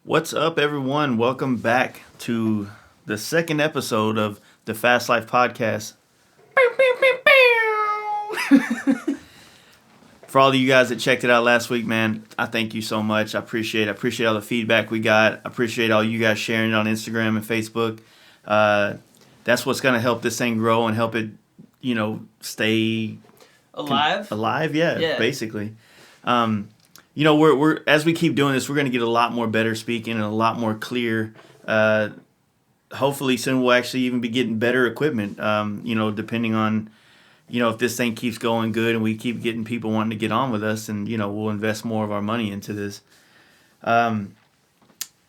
What's up, everyone? Welcome back to the second episode of the Fast Life Podcast. For all of you guys that checked it out last week, man, I thank you so much. I appreciate all the feedback we got. I appreciate all you guys sharing it on Instagram and Facebook. That's what's going to help this thing grow and help it, stay alive. Yeah, basically. We're as we keep doing this, we're going to get a lot more better speaking and a lot more clear. Hopefully soon we'll actually even be getting better equipment, depending on, if this thing keeps going good and we keep getting people wanting to get on with us, and, we'll invest more of our money into this.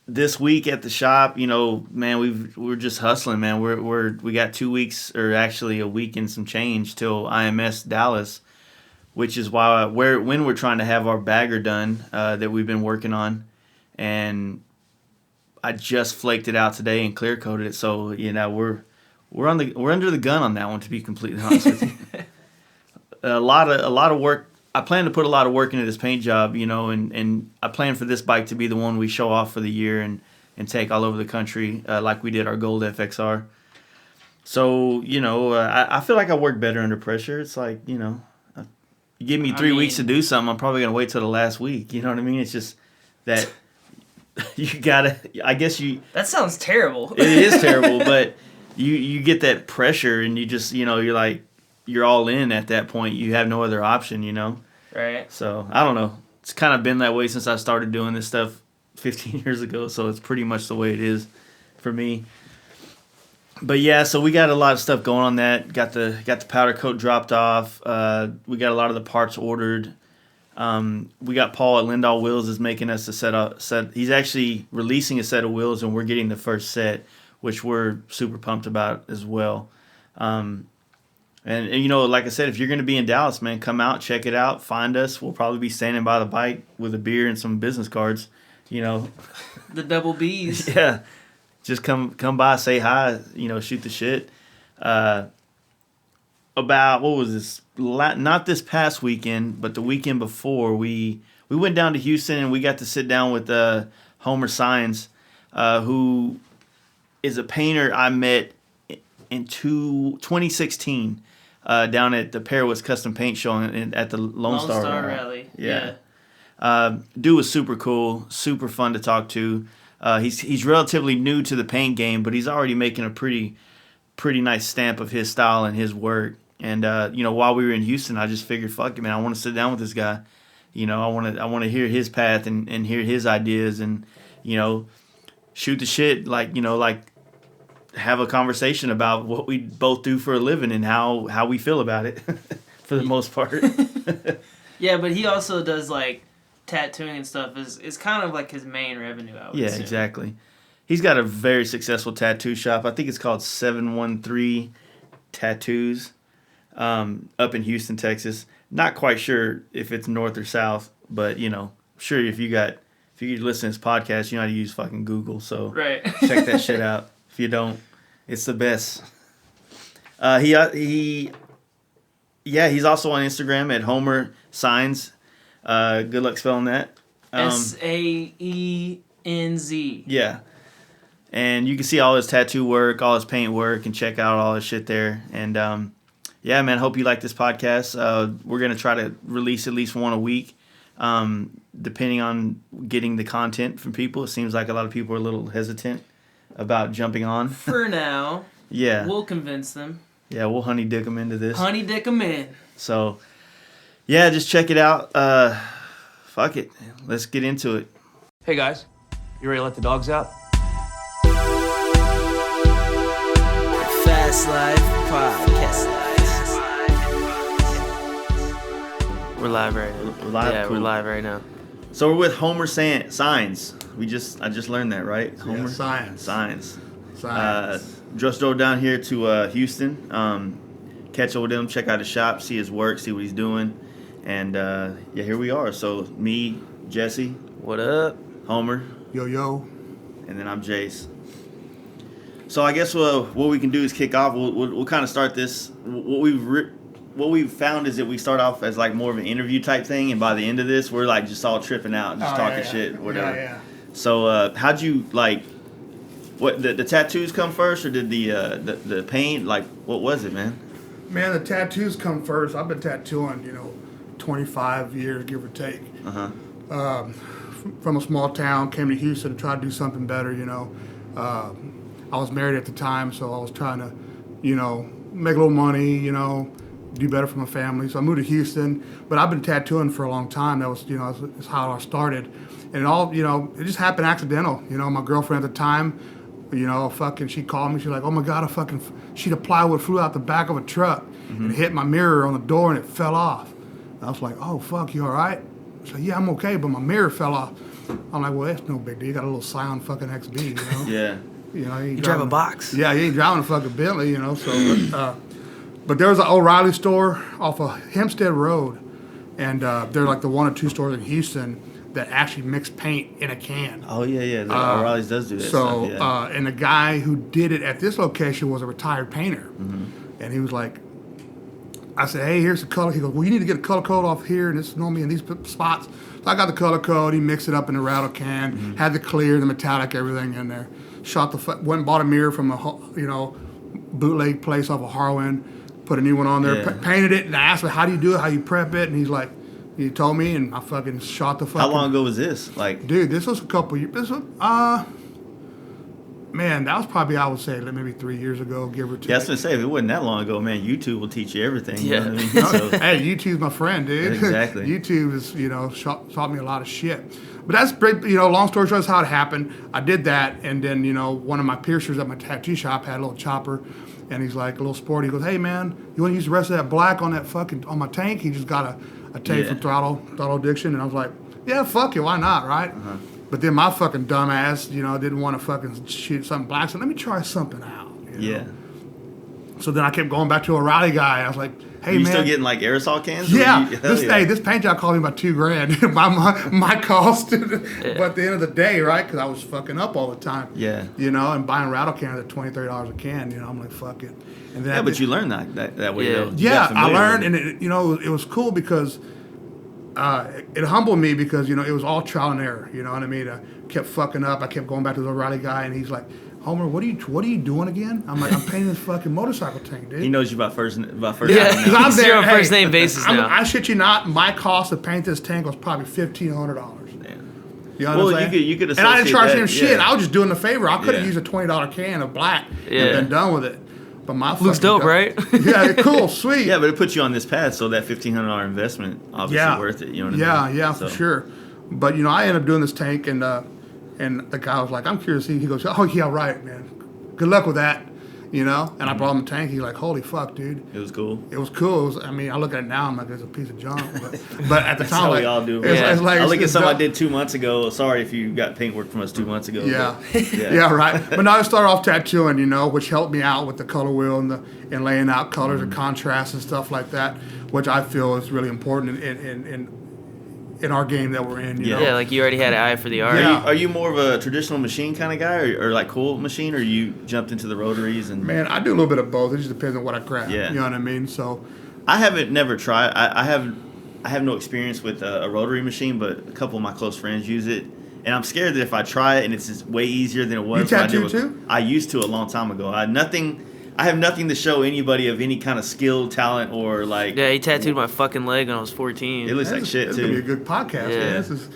This week at the shop, man, we're just hustling, man. We got 2 weeks, or actually a week and some change till IMS Dallas, which is when we're trying to have our bagger done that we've been working on, and I just flaked it out today and clear coated it. So we're under the gun on that one, to be completely honest with you. a lot of work. I plan to put a lot of work into this paint job, and I plan for this bike to be the one we show off for the year and take all over the country like we did our Gold FXR. So I feel like I work better under pressure. It's like you give me 3 weeks to do something, I'm probably going to wait till the last week. You know what I mean? It's just that you got to, I guess you... That sounds terrible. It is terrible, but you get that pressure and you just, you're all in at that point. You have no other option, Right. So, I don't know. It's kind of been that way since I started doing this stuff 15 years ago, so it's pretty much the way it is for me. But yeah, so we got a lot of stuff going on that. Got the powder coat dropped off. We got a lot of the parts ordered. We got Paul at Lindahl Wheels is making us a set. He's actually releasing a set of wheels, and we're getting the first set, which we're super pumped about as well. And like I said, if you're going to be in Dallas, man, come out, check it out, find us. We'll probably be standing by the bike with a beer and some business cards. The double B's. Yeah. Just come by, say hi, shoot the shit. About, what was this? Not this past weekend, but the weekend before, we went down to Houston and we got to sit down with Homer Saenz, who is a painter I met in 2016 down at the Paris Custom Paint Show at the Lone Star Rally. Yeah. Dude was super cool, super fun to talk to. He's relatively new to the paint game, but he's already making a pretty nice stamp of his style and his work. And while we were in Houston, I just figured, fuck it, man, I want to sit down with this guy. I want to hear his path and hear his ideas and shoot the shit, like have a conversation about what we both do for a living and how we feel about it for the most part. Yeah, but he also does tattooing and stuff is kind of like his main revenue, I would assume. Exactly. He's got a very successful tattoo shop. I think it's called 713 Tattoos up in Houston, Texas. Not quite sure if it's north or south, but sure, if you listen to this podcast, you know how to use fucking Google, so right. Check that shit out. If you don't, it's the best. He's also on Instagram at Homer Saenz. Good luck spelling that. Saenz. Yeah. And you can see all his tattoo work, all his paint work, and check out all his shit there. And, yeah, man, hope you like this podcast. We're going to try to release at least one a week, depending on getting the content from people. It seems like a lot of people are a little hesitant about jumping on. For now. Yeah. We'll convince them. Yeah, we'll honey dick them into this. Honey dick them in. So... yeah, just check it out. Fuck it. Let's get into it. Hey, guys. You ready to let the dogs out? Fast Life Podcast. We're live right now. We're live? Yeah, Cool. we're live right now. So we're with Homer Saenz. I just learned that, right? Homer Saenz. Just drove down here to Houston. Catch up with him, check out his shop, see his work, see what he's doing. And, here we are. So, me, Jesse. What up? Homer. Yo. And then I'm Jace. So, I guess what we can do is kick off. We'll kind of start this. What we've found is that we start off as, more of an interview type thing. And by the end of this, we're, just all tripping out and just talking shit, whatever. Yeah. So how'd you like? What the tattoos come first, or did the paint? Like, what was it, man? Man, the tattoos come first. I've been tattooing, 25 years, give or take. From a small town, came to Houston to try to do something better, I was married at the time, so I was trying to, make a little money, do better for my family. So I moved to Houston, but I've been tattooing for a long time. That was, that's how I started. And it all, it just happened accidental. My girlfriend at the time, she called me. She's like, oh my God, a sheet of plywood flew out the back of a truck and hit my mirror on the door and it fell off. And I was like, oh fuck, you all right? She's like, yeah, I'm okay, but my mirror fell off. I'm like, well, that's no big deal. You got a little Scion fucking XB, Yeah. You drive a box. Yeah, you ain't driving a fucking Bentley, So, but there was an O'Reilly store off of Hempstead Road, and they're like the one or two stores in Houston that actually mix paint in a can. Oh yeah. O'Reilly's does do that. So, stuff, yeah. And the guy who did it at this location was a retired painter, and he was like, I said, hey, here's the color. He goes, well, you need to get a color code off here, and it's normally in these spots. So I got the color code. He mixed it up in the rattle can, had the clear, the metallic, everything in there. Went and bought a mirror from a bootleg place off of Harlan, put a new one on there, Yeah. Painted it, and I asked him, how do you do it, how you prep it, and he's like, he told me, and I fucking shot the fucking. How long ago was this? Like, dude, this was a couple years. Man, that was probably, I would say, like maybe 3 years ago, give or take. yeah, I was gonna say, if it wasn't that long ago, man, YouTube will teach you everything. Yeah. You know what I mean? So, Hey, YouTube's my friend, dude. Exactly. YouTube is, taught me a lot of shit. But that's great, long story short, that's how it happened. I did that, and then, one of my piercers at my tattoo shop had a little chopper, and he's like, a little sporty. He goes, hey, man, you want to use the rest of that black on my tank? He just got a tape from Throttle Addiction, and I was like, yeah, fuck it, why not, right? But then my fucking dumbass, didn't want to fucking shoot something black, so let me try something out. yeah. So then I kept going back to a Riley guy, and I was like, hey, Are you man. still getting like aerosol cans? Yeah, Hell this paint job cost me about $2,000. my cost, but at the end of the day, right? Because I was fucking up all the time. Yeah. And buying rattle cans at $20-$30 a can. I'm like, fuck it. And then But you learned that way. Yeah. Though. You yeah, got I familiar learned, with and it was cool because it humbled me because it was all trial and error. You know what I mean? I kept fucking up. I kept going back to the O'Reilly guy, and he's like, Homer, what are you doing again? I'm like, I'm painting this fucking motorcycle tank, dude. He knows you by first. Yeah, name. Because I'm there. You're on first name basis now. I shit you not. My cost to paint this tank was probably $1,500. Damn. You know Well, what I'm saying? you could and I didn't associate charge that, him shit. yeah. I was just doing the favor. I could have Yeah. used a $20 can of black Yeah. and been done with it. But my Looks fucking dope, gun- right? Yeah, cool, sweet. Yeah, but it puts you on this path, so that $1,500 investment obviously worth it. You know what I mean? Yeah, So, for sure. But I ended up doing this tank, and the guy was like, "I'm curious." He goes, "Oh yeah, right, man. Good luck with that." And I brought him a tank. He's like, "Holy fuck, dude." It was cool. It was cool. I look at it now, I'm like, it's a piece of junk. But at the That's time, how like, we all do. it's- Man. it's like- I look at it's something I dumb. did 2 months ago. Sorry if you got paint work from us 2 months ago. Yeah. but, Yeah, right. But now I started off tattooing, which helped me out with the color wheel and laying out colors and contrasts and stuff like that, which I feel is really important in our game that we're in. You know? Yeah, like you already had an eye for the art. Yeah. Are you more of a traditional machine kind of guy, or like cool machine, or you jumped into the rotaries and? Man, I do a little bit of both. It just depends on what I grab. Yeah. You know what I mean? So, I haven't never tried. I have no experience with a rotary machine, but a couple of my close friends use it, and I'm scared that if I try it and it's just way easier than it was. You when I did tattoo with- too? I used to a long time ago. I have nothing to show anybody of any kind of skill, talent, or like. Yeah, he tattooed my fucking leg when I was 14. It looks like shit This is gonna be a too. good podcast. Yeah. Man. This is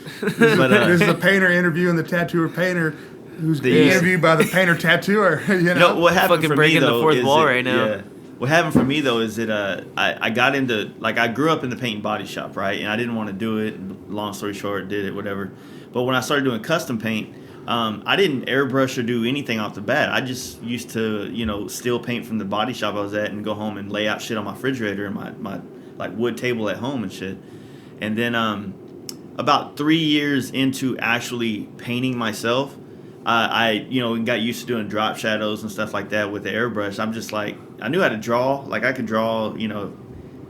But, this is a painter interviewing the tattooer painter who's The- interviewed by the painter tattooer. No, what happened Fucking for me breaking the though fourth is wall that- right now. Yeah. What happened for me though is that I got into, like, I grew up in the paint and body shop, right? And I didn't want to do it. Long story short, did it, whatever. But when I started doing custom paint, I didn't airbrush or do anything off the bat. I just used to, steal paint from the body shop I was at and go home and lay out shit on my refrigerator and my like wood table at home and shit. And then about 3 years into actually painting myself, I got used to doing drop shadows and stuff like that with the airbrush. I'm just like, I knew how to draw. Like I could draw,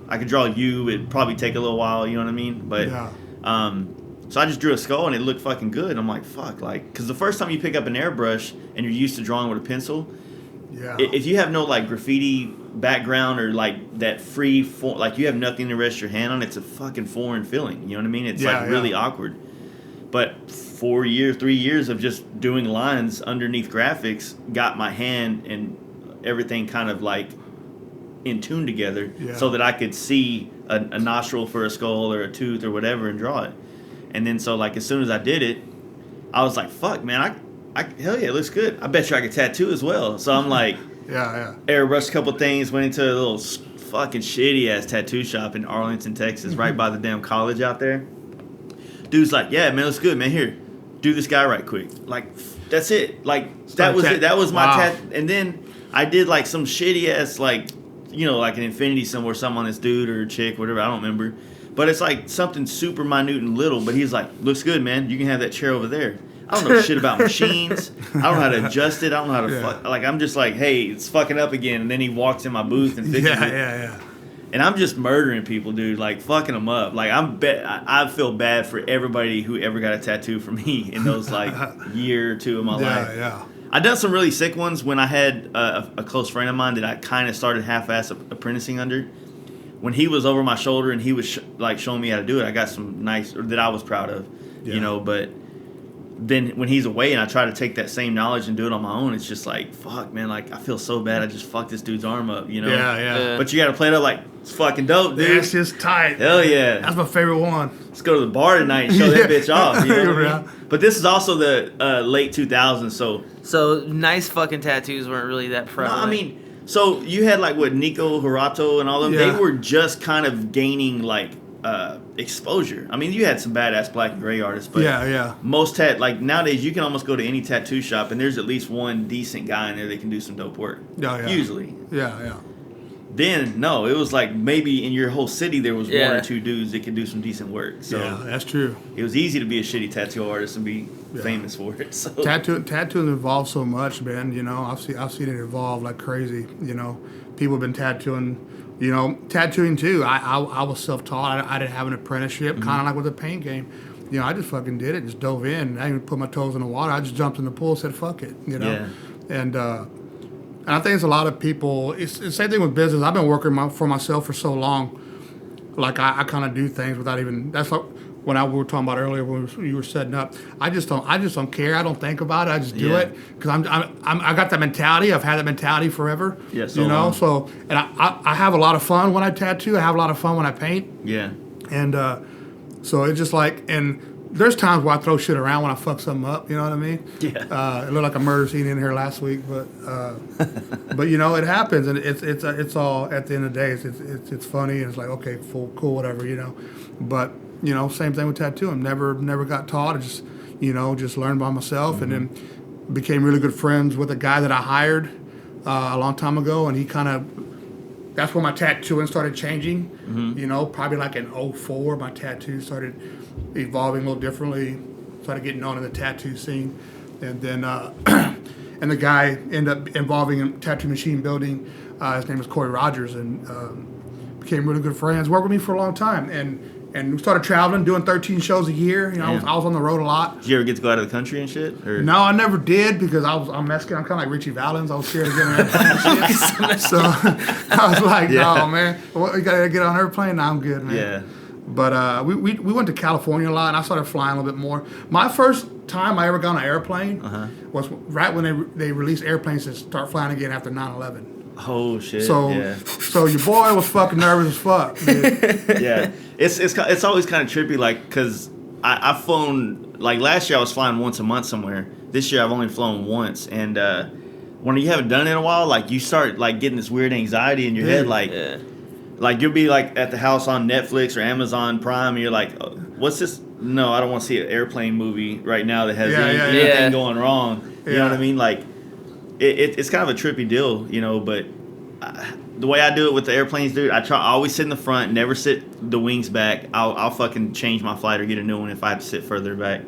I could draw you. It'd probably take a little while, you know what I mean? But Yeah. so I just drew a skull and it looked fucking good. I'm like, fuck, like, because the first time you pick up an airbrush and you're used to drawing with a pencil, Yeah. if you have no like graffiti background or like that free form, like you have nothing to rest your hand on, it's a fucking foreign feeling. You know what I mean? It's Yeah, like really yeah. awkward. But 3 years of just doing lines underneath graphics got my hand and everything kind of like in tune together so that I could see a nostril for a skull or a tooth or whatever and draw it. And then so like as soon as I did it, I was like, fuck, man, I hell yeah, it looks good. I bet you I could tattoo as well. So I'm like, airbrushed a couple things, went into a little fucking shitty ass tattoo shop in Arlington, Texas, right by the damn college out there. Dude's like, yeah, man, looks good, man. Here, do this guy right quick. Like, that's it. Like, that was it. That was my tat. And then I did like some shitty ass, like, you know, like an infinity symbol or something on this dude or chick, whatever. I don't remember. But it's like something super minute and little. But he's like, looks good, man. You can have that chair over there. I don't know shit about machines. I don't know how to adjust it. I don't know how to fuck. Like, I'm just like, hey, it's fucking up again. And then he walks in my booth and fixes it. And I'm just murdering people, dude. Like, fucking them up. Like, I feel bad for everybody who ever got a tattoo from me in those, like, year or two of my life. I done some really sick ones when I had a close friend of mine that I kind of started half-ass apprenticing under. When he was over my shoulder and he was like showing me how to do it, I got some nice that I was proud of, you know. But then when he's away and I try to take that same knowledge and do it on my own, it's just like, fuck, man. Like, I feel so bad. I just fucked this dude's arm up, you know. But you got to play it up like it's fucking dope, dude. That's just tight. Hell yeah. That's my favorite one. Let's go to the bar tonight and show that bitch off. You know what I mean? But this is also the late 2000s, so nice fucking tattoos weren't really that prevalent. No, I mean, so you had like what Nico Hirato and all them. They were just kind of gaining like exposure. I mean, you had some badass black and gray artists, but most like nowadays you can almost go to any tattoo shop and there's at least one decent guy in there that can do some dope work. Usually. Then no, it was like maybe in your whole city there was one or two dudes that could do some decent work. So that's true. It was easy to be a shitty tattoo artist and be famous for it. So tattooing evolved so much, man. You know, I've seen it evolve like crazy. You know, people have been tattooing. You know, tattooing too. I was self-taught. I didn't have an apprenticeship, kind of like with the paint game. You know, I just fucking did it. Just dove in. I didn't even put my toes in the water. I just jumped in the pool, said fuck it. You know, and I think it's a lot of people. It's the same thing with business. I've been working for myself for so long. Like I kind of do things without even. That's what we were talking about earlier when you were setting up. I just don't care. I don't think about it. I just do it because I got that mentality. I've had that mentality forever. Yeah, you know. So and I have a lot of fun when I tattoo. I have a lot of fun when I paint. Yeah. And so it's just like there's times where I throw shit around when I fuck something up. You know what I mean? Yeah. It looked like a murder scene in here last week, but you know it happens, and it's all at the end of the day. It's funny, and it's like okay, cool, whatever, you know. But you know, same thing with tattooing. Never got taught. I just learned by myself, and then became really good friends with a guy that I hired a long time ago, and he kind of. That's when my tattooing started changing. You know, probably like in 2004, my tattoos started evolving a little differently. Started getting on in the tattoo scene, and then and the guy ended up involving in tattoo machine building. His name was Corey Rogers, and became really good friends. Worked with me for a long time, and we started traveling, doing 13 shows a year. You know, I was on the road a lot. Did you ever get to go out of the country and shit? Or? No, I never did because I'm Mexican. I'm kind of like Richie Valens. I was scared of getting on an airplane and shit. So I was like, no, man. We got to get on an airplane? No, I'm good, man. Yeah. But we went to California a lot, and I started flying a little bit more. My first time I ever got on an airplane was right when they released airplanes to start flying again after 9/11. Oh shit! So your boy was fucking nervous as fuck, dude. Yeah, it's always kind of trippy, like, cause I've flown like last year I was flying once a month somewhere. This year I've only flown once, and when you haven't done it in a while, like you start like getting this weird anxiety in your head, like. Yeah. Like, you'll be, like, at the house on Netflix or Amazon Prime, and you're like, oh, what's this? No, I don't want to see an airplane movie right now that has anything going wrong. You know what I mean? Like, it's kind of a trippy deal, you know, but the way I do it with the airplanes, dude, I always sit in the front, never sit the wings back. I'll fucking change my flight or get a new one if I have to sit further back.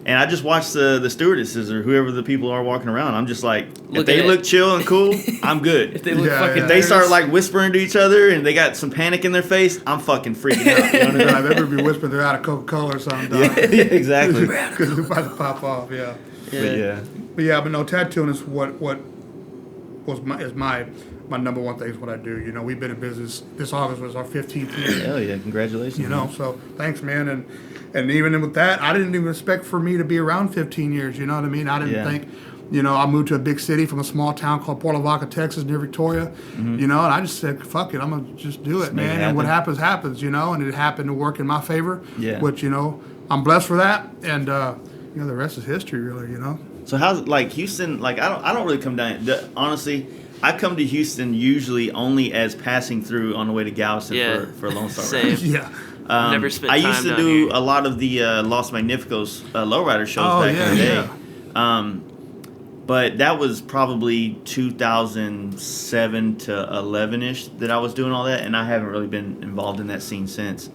And I just watch the stewardesses or whoever the people are walking around. I'm just like, if they look chill and cool, I'm good. If they look if they start like whispering to each other and they got some panic in their face, I'm fucking freaking out. You know what I mean? I've ever be whispering they're out of Coca-Cola or something. Yeah, exactly. Because it's about to pop off. Yeah. But no, tattooing is what is my my number one thing is what I do. You know, we've been in business. This August was our 15th year. Hell yeah, congratulations. You know, so thanks, man. And even with that, I didn't even expect for me to be around 15 years. You know what I mean? I didn't think, you know, I moved to a big city from a small town called Port Lavaca, Texas, near Victoria. You know, and I just said, fuck it, I'm going to just do it, man. And what happens, happens, you know, and it happened to work in my favor, which, you know, I'm blessed for that. And, you know, the rest is history, really, you know. So how's like Houston? Like I don't really come down. Honestly, I come to Houston usually only as passing through on the way to Galveston for Lone Star. Same. Yeah. Never spent I time used to down do here. a lot of the Los Magnificos lowrider shows back in the day. But that was probably 2007 to 11-ish that I was doing all that, and I haven't really been involved in that scene since.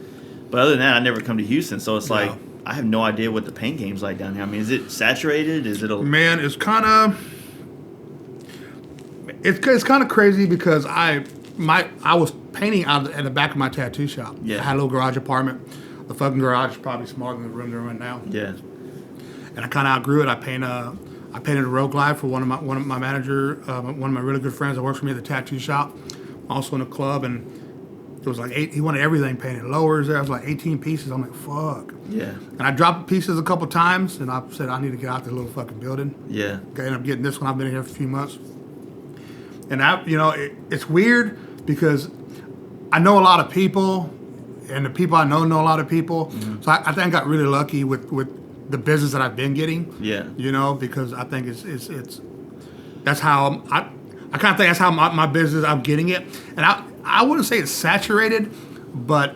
But other than that, I never come to Houston, so it's like I have no idea what the paint game's like down here. I mean, is it saturated? Is it a Man, it's kind of crazy because I was painting out at the back of my tattoo shop. Yeah. I had a little garage apartment. The fucking garage is probably smaller than the room they're in now. Yeah. And I kind of outgrew it. I painted a road glide for one of my manager, one of my really good friends that works for me at the tattoo shop, also in a club, and it was like he wanted everything painted. Lowers there, it was like 18 pieces. I'm like, fuck. Yeah. And I dropped pieces a couple times, and I said I need to get out this little fucking building. Yeah. Okay, end up getting this one. I've been here for a few months, and it's weird because I know a lot of people, and the people I know a lot of people. Mm-hmm. So I think I got really lucky with the business that I've been getting. Yeah. You know, because I think it's that's how I kind of think that's how my business I'm getting it, and I wouldn't say it's saturated, but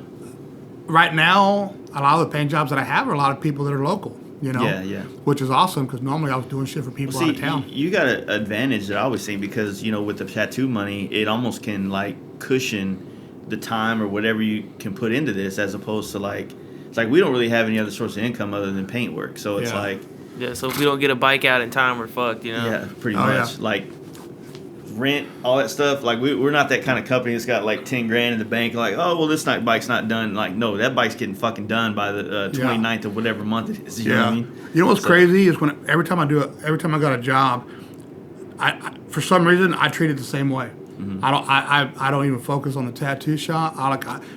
right now a lot of the paint jobs that I have are a lot of people that are local. You know, which is awesome because normally I was doing shit for people out of town. You got an advantage that I always see because, you know, with the tattoo money, it almost can like cushion the time or whatever you can put into this, as opposed to like, it's like we don't really have any other source of income other than paint work. So it's like, so if we don't get a bike out in time, we're fucked, you know? Yeah, pretty much. Yeah. Like rent, all that stuff. Like we're not that kind of company that's got like 10 grand in the bank. Like, oh, well, this bike's not done. Like, no, that bike's getting fucking done by the 29th of whatever month it is. You know what I mean? You know what's crazy is when every time I got a job, I for some reason I treat it the same way. Mm-hmm. I don't even focus on the tattoo shop.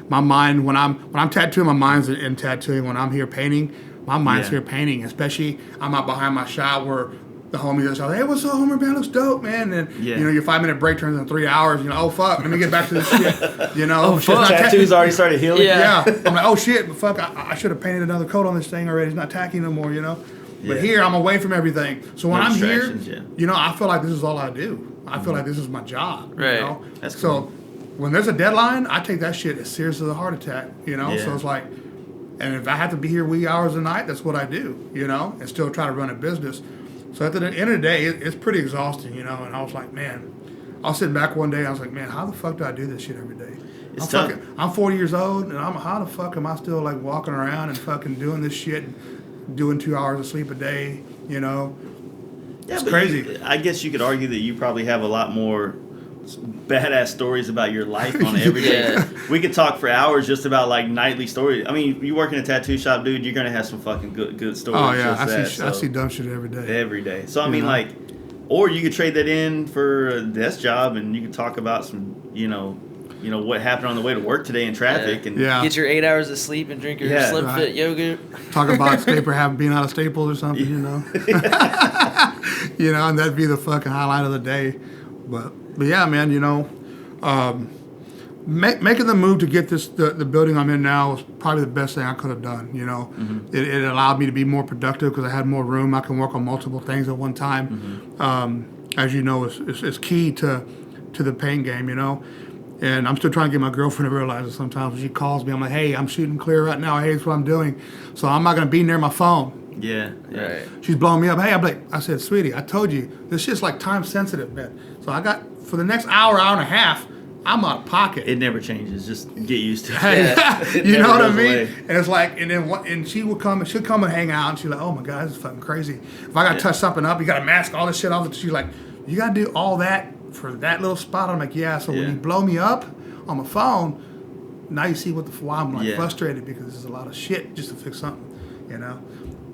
My mind when I'm tattooing, my mind's in tattooing. When I'm here painting, my mind's here painting. Especially I'm out behind my shop where the homies are like, hey, what's up, Homer? Man, looks dope, man. And you know, your 5-minute break turns into 3 hours. You know, oh fuck, let me get back to this shit. You know, oh fuck, tattoos already started healing. Yeah. I'm like, oh shit, but fuck, I should have painted another coat on this thing already. It's not tacky no more. You know, but here I'm away from everything. So when I'm here, you know, I feel like this is all I do. I feel like this is my job. Right. You know? That's cool. So when there's a deadline, I take that shit as serious as a heart attack. You know, so it's like, and if I have to be here wee hours a night, that's what I do. You know, and still try to run a business. So at the end of the day, it's pretty exhausting, you know. And I was like, man, I was sitting back one day. I was like, man, how the fuck do I do this shit every day? I'm 40 years old, and how the fuck am I still like walking around and fucking doing this shit, and doing 2 hours of sleep a day, you know? Yeah, it's crazy. I guess you could argue that you probably have a lot more badass stories about your life on every day. We could talk for hours just about like nightly stories. I mean, you work in a tattoo shop, dude, you're gonna have some fucking good stories. Oh yeah, I see dumb shit every day. Every day. So I mean, like, or you could trade that in for a desk job, and you could talk about some, you know what happened on the way to work today in traffic, and get your 8 hours of sleep and drink your Slim Fit yogurt. Talk about being out of Staples or something, you know. You know, and that'd be the fucking highlight of the day. But yeah, man, you know, making the move to get the building I'm in now was probably the best thing I could have done. You know, it allowed me to be more productive because I had more room. I can work on multiple things at one time. As you know, it's key to the paint game. You know, and I'm still trying to get my girlfriend to realize it sometimes when she calls me. I'm like, hey, I'm shooting clear right now. Hey, that's what I'm doing. So I'm not gonna be near my phone. Yeah. Right. She's blowing me up. Hey, I said, sweetie, I told you this shit's like time sensitive, man. So I got for the next hour and a half, I'm out of pocket. It never changes. Just get used to it. You know what I mean? Away. And it's like, and she will come, and she'll come and hang out, and she's like, oh my god, this is fucking crazy. If I gotta touch something up, you gotta mask all this shit off. She's like, you gotta do all that for that little spot. I'm like, yeah. So when you blow me up on my phone, now you see why I'm like frustrated because there's a lot of shit just to fix something, you know.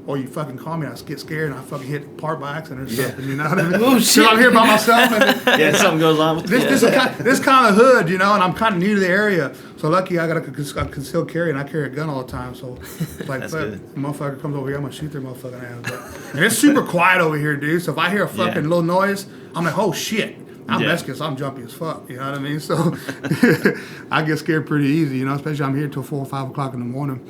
or you fucking call me, I get scared and I fucking hit the part by accident or something. You know what I mean? Oh, shit. I'm here by myself. And Yeah, something goes on with this kind of hood, you know, and I'm kind of new to the area. So lucky I got a concealed carry and I carry a gun all the time. So it's like, That's fuck, good. motherfucker comes over here, I'm gonna shoot their motherfucking ass. And it's super quiet over here, dude. So if I hear a fucking little noise, I'm like, oh shit. I'm Mexican, so I'm jumpy as fuck. You know what I mean? So I get scared pretty easy, you know, especially I'm here till 4 or 5 o'clock in the morning.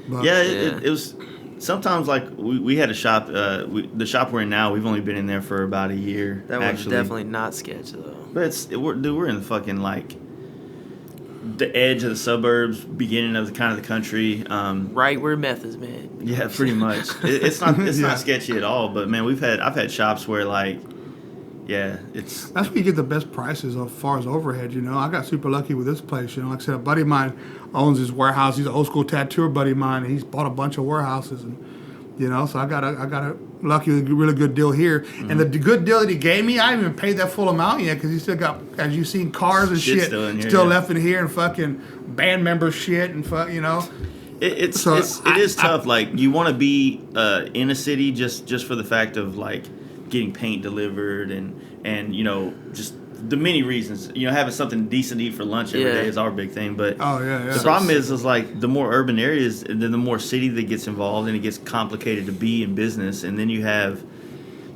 But, It was sometimes like we had a shop. The shop we're in now, we've only been in there for about a year. That was actually. definitely not sketch though. But we're in the fucking like the edge of the suburbs, beginning of the country. Right where meth is made. Yeah, pretty much. It's not sketchy at all. But man, I've had shops where like. Yeah, it's... That's where you get the best prices as far as overhead, you know. I got super lucky with this place, you know. Like I said, a buddy of mine owns his warehouse. He's an old school tattooer buddy of mine, and he's bought a bunch of warehouses, and you know. So I got a lucky, really good deal here. Mm-hmm. And the good deal that he gave me, I haven't even paid that full amount yet because he still got, as you've seen, cars and shit still left in here, and fucking band member shit, and you know. It is tough. Like you want to be in a city just for the fact of like. Getting paint delivered and you know just the many reasons, you know, having something decent to eat for lunch every day is our big thing. But the problem is like the more urban areas, then the more city that gets involved, and it gets complicated to be in business. And then you have,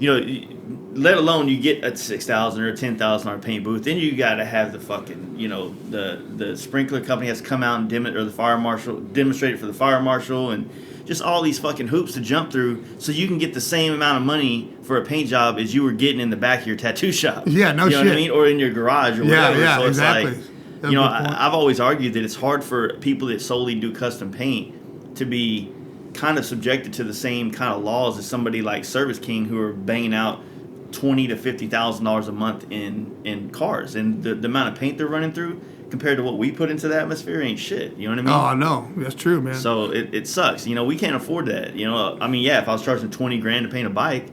you know, let alone you get a $6,000 or $10,000 paint booth, then you got to have the fucking, you know, the sprinkler company has to come out and or the fire marshal demonstrate it for the fire marshal, and just all these fucking hoops to jump through so you can get the same amount of money for a paint job as you were getting in the back of your tattoo shop. Yeah, no shit. You know what I mean? Or in your garage or whatever. Yeah, so it's exactly. like, you know, I've always argued that it's hard for people that solely do custom paint to be kind of subjected to the same kind of laws as somebody like Service King, who are banging out $20,000 to $50,000 a month in cars, and the amount of paint they're running through compared to what we put into the atmosphere ain't shit. You know what I mean? Oh, no. That's true, man. So it sucks. You know, we can't afford that. You know, I mean, yeah, if I was charging $20,000 to paint a bike,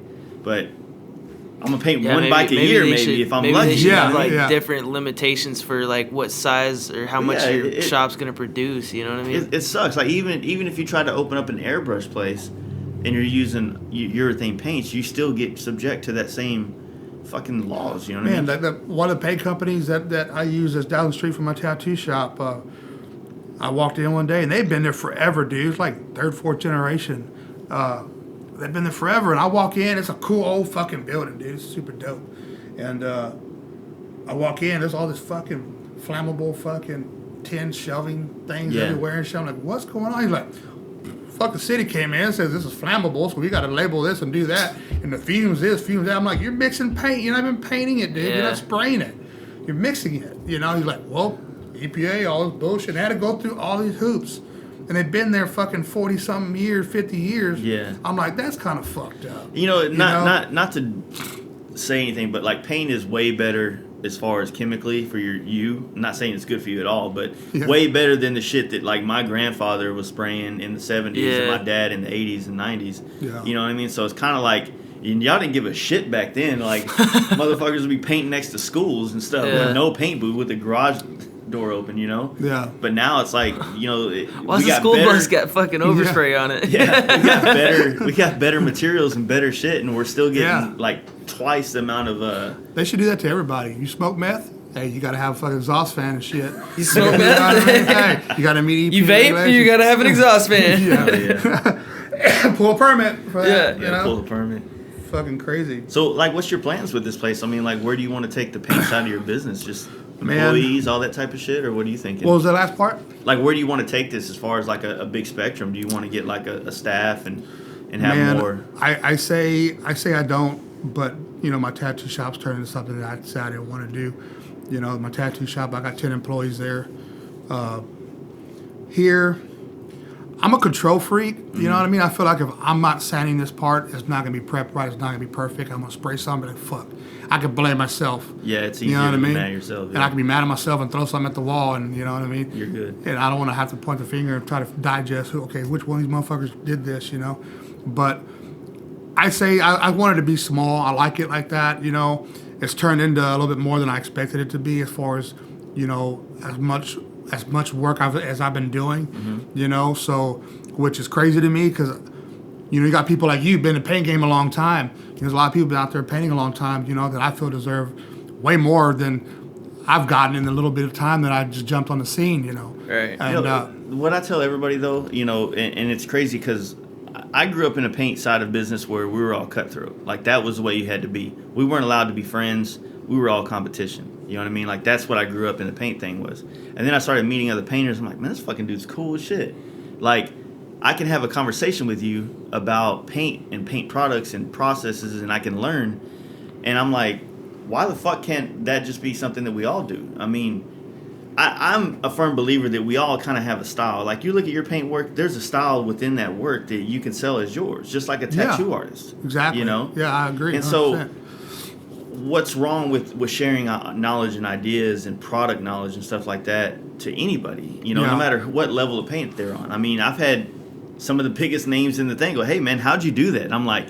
but I'm going to paint one bike a year maybe if I'm lucky. They should have, like, different limitations for, like, what size or how much your shop's going to produce. You know what I mean? It sucks. Like, even if you try to open up an airbrush place and you're using urethane paints, you still get subject to that same fucking laws, you know what I mean? One of the paint companies that I use is down the street from my tattoo shop. I walked in one day, and they've been there forever, dude. It's like third, fourth generation. They've been there forever, and I walk in. It's a cool old fucking building, dude. It's super dope. And I walk in. There's all this fucking flammable fucking tin shelving things everywhere and shit. I'm like, what's going on? He's like, fucking city came in and says this is flammable, so we got to label this and do that. And the fumes this, fumes that. I'm like, you're mixing paint. You're not even painting it, dude. Yeah. You're not spraying it. You're mixing it. You know, he's like, well, EPA, all this bullshit. They had to go through all these hoops. And they've been there fucking 40-something years, 50 years. Yeah. I'm like, that's kind of fucked up. You know, not to say anything, but like paint is way better as far as chemically for you. I'm not saying it's good for you at all, but way better than the shit that like my grandfather was spraying in the 70s and my dad in the 80s and 90s. Yeah. You know what I mean? So it's kind of like, y'all didn't give a shit back then. Like, motherfuckers would be painting next to schools and stuff with no paint booth with the garage door open, you know? Yeah. But now it's like, you know, well, the school bus got fucking overspray on it. Yeah, we got better materials and better shit, and we're still getting like twice the amount of. They should do that to everybody. You smoke meth? Hey, you gotta have a fucking exhaust fan and shit. You smoke meth? Hey, you gotta meet EPA. You vape? You gotta have an exhaust fan. Pull a permit for that. Yeah, pull a permit. Fucking crazy. So, like, what's your plans with this place? I mean, like, where do you want to take the paint side of your business? Just employees, all that type of shit, or what are you thinking? What was the last part? Like, where do you want to take this as far as like a big spectrum? Do you want to get like a staff and have more? I say I don't, but you know, my tattoo shop's turning into something that I decided I want to do. You know, my tattoo shop, I got 10 employees there. Here, I'm a control freak. You know what I mean? I feel like if I'm not sanding this part, it's not going to be prepped right. It's not going to be perfect. I'm going to spray something and fuck. I can blame myself. Yeah, it's easier to be mad at yourself. Yeah. And I can be mad at myself and throw something at the wall, and you know what I mean? You're good. And I don't want to have to point the finger and try to digest, okay, which one of these motherfuckers did this, you know? But I say I wanted to be small. I like it like that, you know? It's turned into a little bit more than I expected it to be as far as, you know, as much work as I've been doing, you know? So, which is crazy to me because, You know, you got people like you, been in the paint game a long time. There's a lot of people been out there painting a long time, you know, that I feel deserve way more than I've gotten in the little bit of time that I just jumped on the scene, you know. Right. And, You know, what I tell everybody though, you know, and it's crazy because I grew up in a paint side of business where we were all cutthroat. Like that was the way you had to be. We weren't allowed to be friends. We were all competition. You know what I mean? Like that's what I grew up in the paint thing was. And then I started meeting other painters. I'm like, man, this fucking dude's cool as shit. Like I can have a conversation with you about paint and paint products and processes, and I can learn. And I'm like, why the fuck can't that just be something that we all do? I mean, I'm a firm believer that we all kind of have a style. Like you look at your paint work, there's a style within that work that you can sell as yours, just like a tattoo artist. Exactly. You know? Yeah, I agree. And 100%. so what's wrong with sharing knowledge and ideas and product knowledge and stuff like that to anybody, you know, Yeah. no matter what level of paint they're on. I mean, I've had some of the biggest names in the thing go, hey, man, how'd you do that? And I'm like,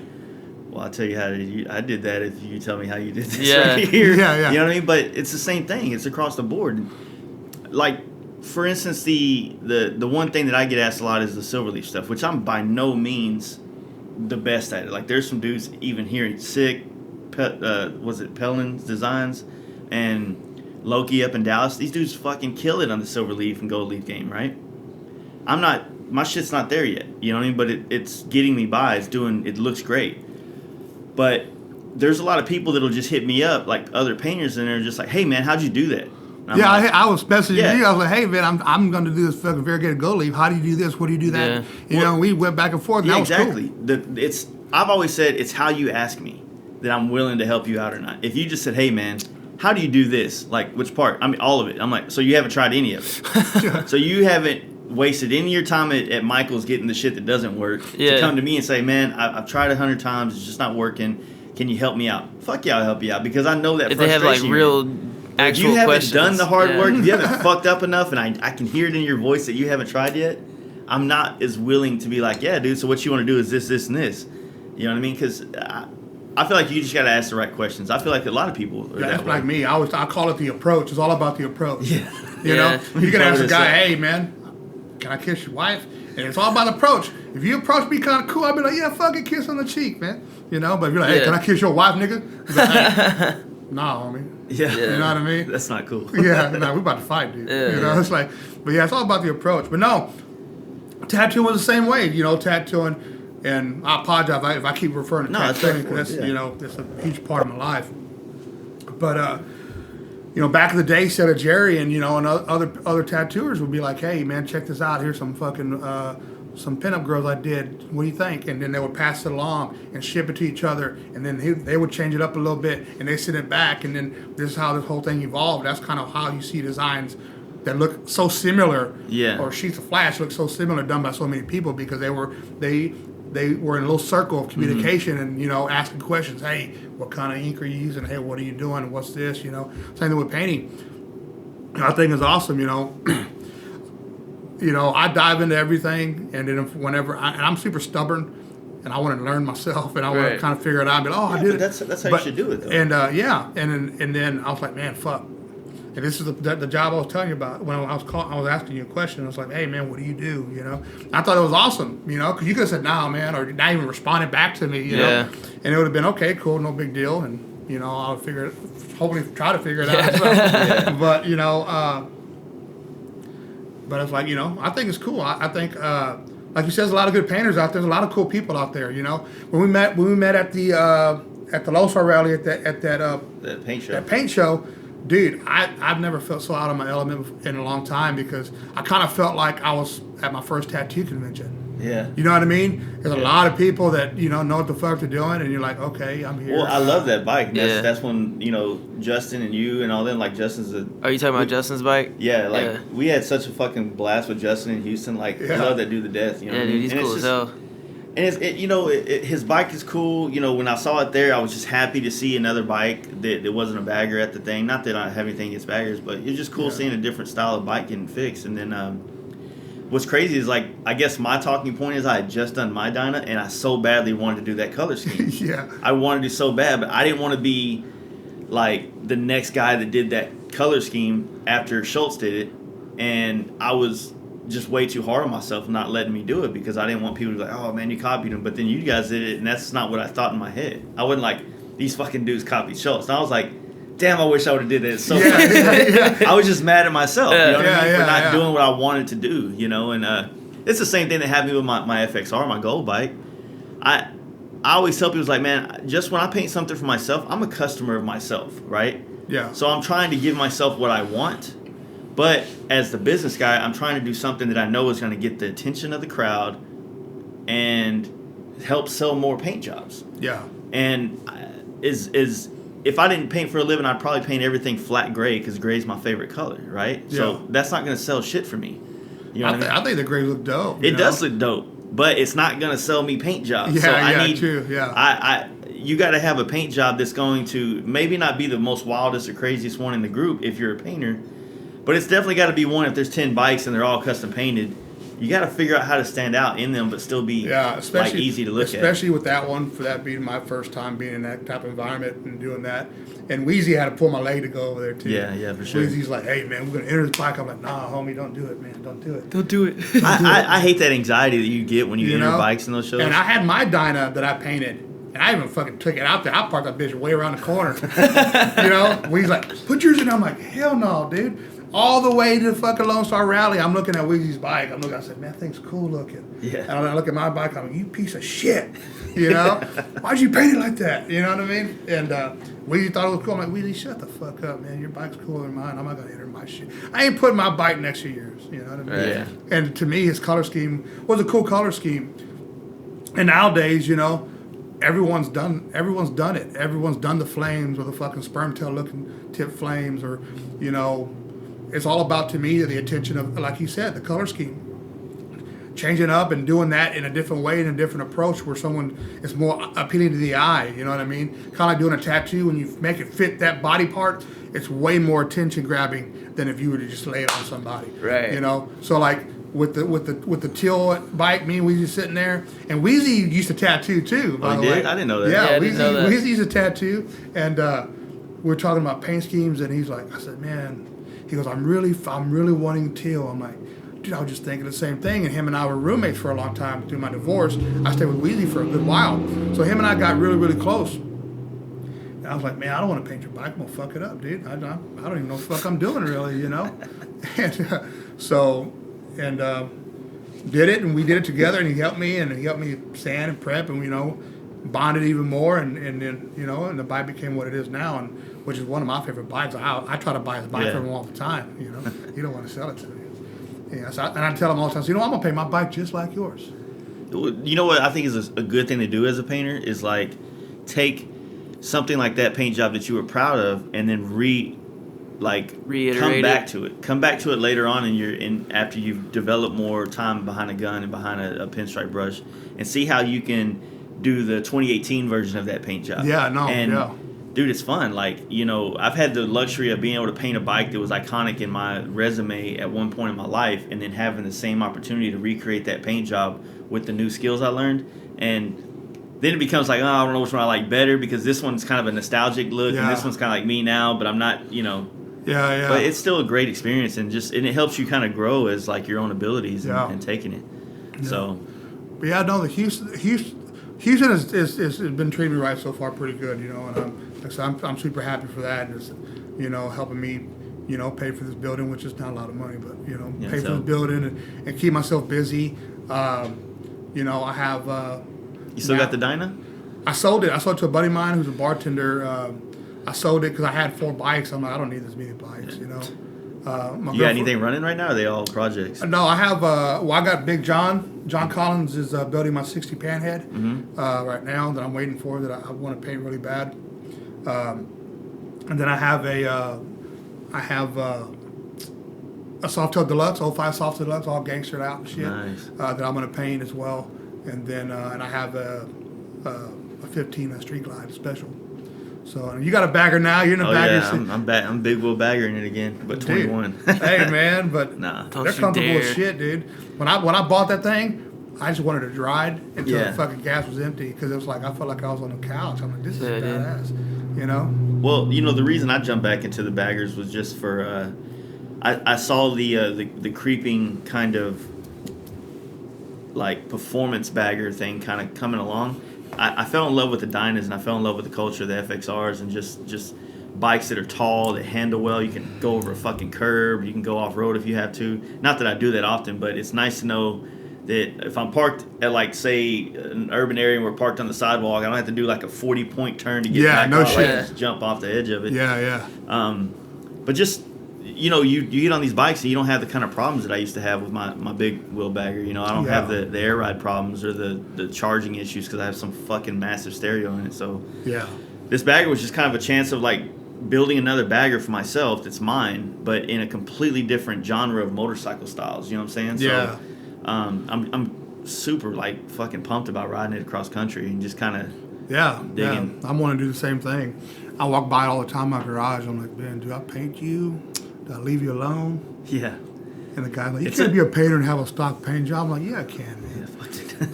well, I'll tell you how I did that if you tell me how you did this right here. Yeah. You know what I mean? But it's the same thing. It's across the board. Like, for instance, the one thing that I get asked a lot is the silverleaf stuff, which I'm by no means the best at it. Like, there's some dudes even here, Sick, was it Pellin's Designs, and Loki up in Dallas. These dudes fucking kill it on the silverleaf and gold leaf game, right? My shit's not there yet, you know what I mean? But it's getting me by. It looks great. But there's a lot of people that'll just hit me up, like other painters, and they're just like, hey, man, how'd you do that? And I'm Yeah, like, I was messaging Yeah. you. I was like, hey, man, I'm going to do this fucking variegated gold leaf. How do you do this? What do you do that? Yeah. You know, we went back and forth. And yeah, that was exactly. Cool. I've always said it's how you ask me that I'm willing to help you out or not. If you just said, hey, man, how do you do this? Like, which part? I mean, all of it. I'm like, so you haven't tried any of it. So you haven't wasted any of your time at Michael's getting the shit that doesn't work to come to me and say, man, I've tried 100 times. It's just not working. Can you help me out? Fuck yeah, I'll help you out because I know that If they have like frustration. real If actual you haven't questions. done the hard Yeah. work, if you haven't fucked up enough, and I can hear it in your voice that you haven't tried yet, I'm not as willing to be like, yeah, dude, so what you want to do is this, this, and this. You know what I mean? Because I feel like you just got to ask the right questions. I feel like a lot of people are Yeah, that that's way. like me. I call it the approach. It's all about the approach. Yeah. You Yeah. know, you can ask a This guy, up. hey, man, can I kiss your wife? And it's all about approach. If you approach me kind of cool, I'll be like, yeah, fucking kiss on the cheek, man. You know, but if you're like, hey, Yeah. can I kiss your wife, nigga? He's like, hey, nah, homie. Yeah. You know what I mean? That's not cool. Yeah, no, we about to fight, dude. Yeah. You know, it's like, but yeah, it's all about the approach. But no, tattooing was the same way. You know, tattooing, and I apologize if I keep referring to No, that's tattooing right, because that's yeah. you know that's a huge part of my life. But you know, back in the day, said of Jerry and you know, and other tattooers would be like, hey, man, check this out. Here's some fucking some pinup girls I did. What do you think? And then they would pass it along and ship it to each other. And then they would change it up a little bit and they send it back. And then this is how this whole thing evolved. That's kind of how you see designs that look so similar. Yeah. Or sheets of flash look so similar, done by so many people because they were in a little circle of communication and you know asking questions. Hey, what kind of ink are you using? Hey, what are you doing? What's this? You know, same thing with painting. I think it's awesome. You know. You know, I dive into everything, and then and I'm super stubborn, and I want to learn myself, and I want to Right. kind of figure it out. But I Yeah, did but it. that's how you should do it, though. And and then I was like, man, fuck. And this is the job I was telling you about when I was asking you a question. I was like, hey, man, what do you do? You know, I thought it was awesome. You know, because you could have said, nah, man, or not even responded back to me. You know, and it would have been okay, cool, no big deal, and you know, I'll hopefully try to figure it out. So. But you know. But it's like, you know, I think it's cool. I think, like you said, there's a lot of good painters out there. There's a lot of cool people out there. You know, when we met at the Losar rally at The paint show. that paint show, dude, I've never felt so out of my element in a long time because I kind of felt like I was at my first tattoo convention. Yeah. You know what I mean? There's a lot of people that you know what the fuck they're doing, and you're like, okay, I'm here. Well, I love that bike. Yeah. That's when, you know, Justin and you and all them, like Justin's a... Are you talking about Justin's bike? Yeah, like, Yeah. we had such a fucking blast with Justin in Houston. Like, I Yeah. love that dude to death. You know Yeah, what I dude, mean? he's And cool it's as just- hell. And you know, his bike is cool. You know, when I saw it there, I was just happy to see another bike that wasn't a bagger at the thing. Not that I have anything against baggers, but it's just cool seeing a different style of bike getting fixed. And then what's crazy is, like, I guess my talking point is I had just done my Dyna, and I so badly wanted to do that color scheme. Yeah. I wanted to so bad, but I didn't want to be like the next guy that did that color scheme after Schultz did it. And I was just way too hard on myself and not letting me do it because I didn't want people to be like, oh man, you copied him. But then you guys did it, and that's not what I thought in my head. I wasn't like, these fucking dudes copied Schultz. And I was like, damn, I wish I would have did it. So I was just mad at myself, you know what I mean, for not doing what I wanted to do, you know. And it's the same thing that happened with my FXR, my Gold bike. I always tell people, like, man, just when I paint something for myself, I'm a customer of myself, right? Yeah. So I'm trying to give myself what I want. But as the business guy, I'm trying to do something that I know is going to get the attention of the crowd and help sell more paint jobs. Yeah. And if I didn't paint for a living, I'd probably paint everything flat gray because gray is my favorite color, right? Yeah. So that's not going to sell shit for me. You know what I mean? I think the gray look dope. It does look dope, but it's not going to sell me paint jobs. Yeah, so I need, true. Yeah. You got to have a paint job that's going to maybe not be the most wildest or craziest one in the group if you're a painter. But it's definitely got to be one if there's 10 bikes and they're all custom painted. You got to figure out how to stand out in them, but still be easy to look at. Especially with that one, for that being my first time being in that type of environment and doing that. And Wheezy had to pull my leg to go over there too. Yeah, for sure. Wheezy's like, hey man, we're gonna enter this bike. I'm like, nah, homie, don't do it, man, don't do it. Don't do it. I hate that anxiety that you get when you enter bikes in those shows. And I had my Dyna that I painted. And I even fucking took it out there. I parked that bitch way around the corner. Wheezy's like, put yours in. I'm like, hell no, dude. All the way to the fucking Lone Star Rally, I'm looking at Wheezy's bike. I said, man, that thing's cool looking. Yeah. And I look at my bike, I'm like, you piece of shit. Why'd you paint it like that? You know what I mean? And Wheezy thought it was cool. I'm like, Wheezy, shut the fuck up, man. Your bike's cooler than mine. I'm not going to enter my shit. I ain't putting my bike next to yours. You know what I mean? Yeah. And to me, his color scheme was a cool color scheme. And nowadays, everyone's done it. Everyone's done the flames or the fucking sperm tail looking tip flames or, it's all about, to me, the attention of, like you said, the color scheme. Changing up and doing that in a different way, in a different approach where someone is more appealing to the eye, you know what I mean? Kind of like doing a tattoo, when you make it fit that body part, it's way more attention grabbing than if you were to just lay it on somebody. Right. So like with the teal bike, me and Weezy sitting there, and Weezy used to tattoo too, by the way. I didn't know that. Yeah, I didn't know that. Weezy used to tattoo, and we were talking about paint schemes, and he's like, I said, man, he goes, I'm really wanting teal. I'm like, dude, I was just thinking the same thing. And him and I were roommates for a long time through my divorce. I stayed with Weezy for a good while. So him and I got really, really close. And I was like, man, I don't want to paint your bike. I'm going to fuck it up, dude. I don't even know what the fuck I'm doing, really, And did it, and we did it together, and he helped me sand and prep, and, bonded even more, and then, and the bike became what it is now, and which is one of my favorite bikes. I try to buy his bike from him all the time, He don't want to sell it to me. Yeah, and I tell him all the time, I'm going to paint my bike just like yours. You know what I think is a good thing to do as a painter is, like, take something like that paint job that you were proud of and then reiterate come back to it later on after you've developed more time behind a gun and behind a pinstripe brush, and see how you can do the 2018 version of that paint job. Dude, it's fun. Like, I've had the luxury of being able to paint a bike that was iconic in my resume at one point in my life, and then having the same opportunity to recreate that paint job with the new skills I learned. And then it becomes like, I don't know which one I like better, because this one's kind of a nostalgic look, and this one's kind of like me now, but I'm not, Yeah. But it's still a great experience, and it helps you kind of grow as, like, your own abilities and taking it. Yeah. So. But yeah, no, the Houston has been treating me right so far, pretty good, and I'm super happy for that. And it's, helping me, pay for this building, which is not a lot of money, but pay for this building and keep myself busy. I have. You still got the Dyna? I sold it. I sold it to a buddy of mine who's a bartender. I sold it because I had 4 bikes. I'm like, I don't need this many bikes, You got anything running right now, or are they all projects? No, I have. I got Big John. John Collins is building my 60 Panhead right now that I'm waiting for, that I want to paint really bad. And then I have a Softail Deluxe, 05 Softail Deluxe, all gangstered out and shit. Nice. That I'm going to paint as well. And then and I have a 15 Street Glide Special. So you got a bagger now. You're in a bagger. Yeah, I'm big wheel bagger in it again, but 21. Hey man, but nah, they're comfortable as shit, dude. When I bought that thing, I just wanted to ride until the fucking gas was empty, because it was like I felt like I was on a couch. I'm like, this is badass, Well, the reason I jumped back into the baggers was just for. I saw the creeping kind of like performance bagger thing kind of coming along. I fell in love with the Dynas, and I fell in love with the culture of the FXRs, and just bikes that are tall, that handle well. You can go over a fucking curb. You can go off road if you have to. Not that I do that often, but it's nice to know that if I'm parked at, like, say, an urban area and we're parked on the sidewalk, I don't have to do like a 40-point turn to get back off. Shit. I just jump off the edge of it. Yeah. But just, you know, you get on these bikes and you don't have the kind of problems that I used to have with my big wheel bagger. You know, I don't have the air ride problems or the charging issues because I have some fucking massive stereo in it. So this bagger was just kind of a chance of, like, building another bagger for myself that's mine, but in a completely different genre of motorcycle styles. You know what I'm saying? Yeah. So, I'm super, like, fucking pumped about riding it across country and just kind of digging. I want to do the same thing. I walk by it all the time in my garage. I'm like, man, do I paint you? Do I leave you alone? Yeah. And the guy's like, you can't be a painter and have a stock paint job. I'm like, yeah, I can, man.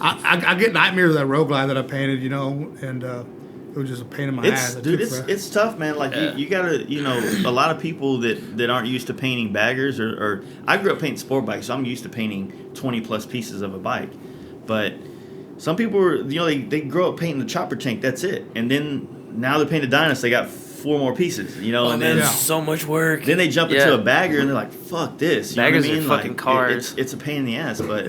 I get nightmares of that road glide that I painted, you know, and it was just a pain in my ass. Dude, it's tough, man. Like, you gotta, you know, a lot of people that aren't used to painting baggers or I grew up painting sport bikes, so I'm used to painting 20 plus pieces of a bike. But some people are, you know, they grow up painting the chopper tank, that's it. And then now they're painting Dynas, they got 4 more pieces, you know, and then so much work. Then they jump into a bagger and they're like, fuck this. You Baggers know what I mean? are fucking cars. It's a pain in the ass, but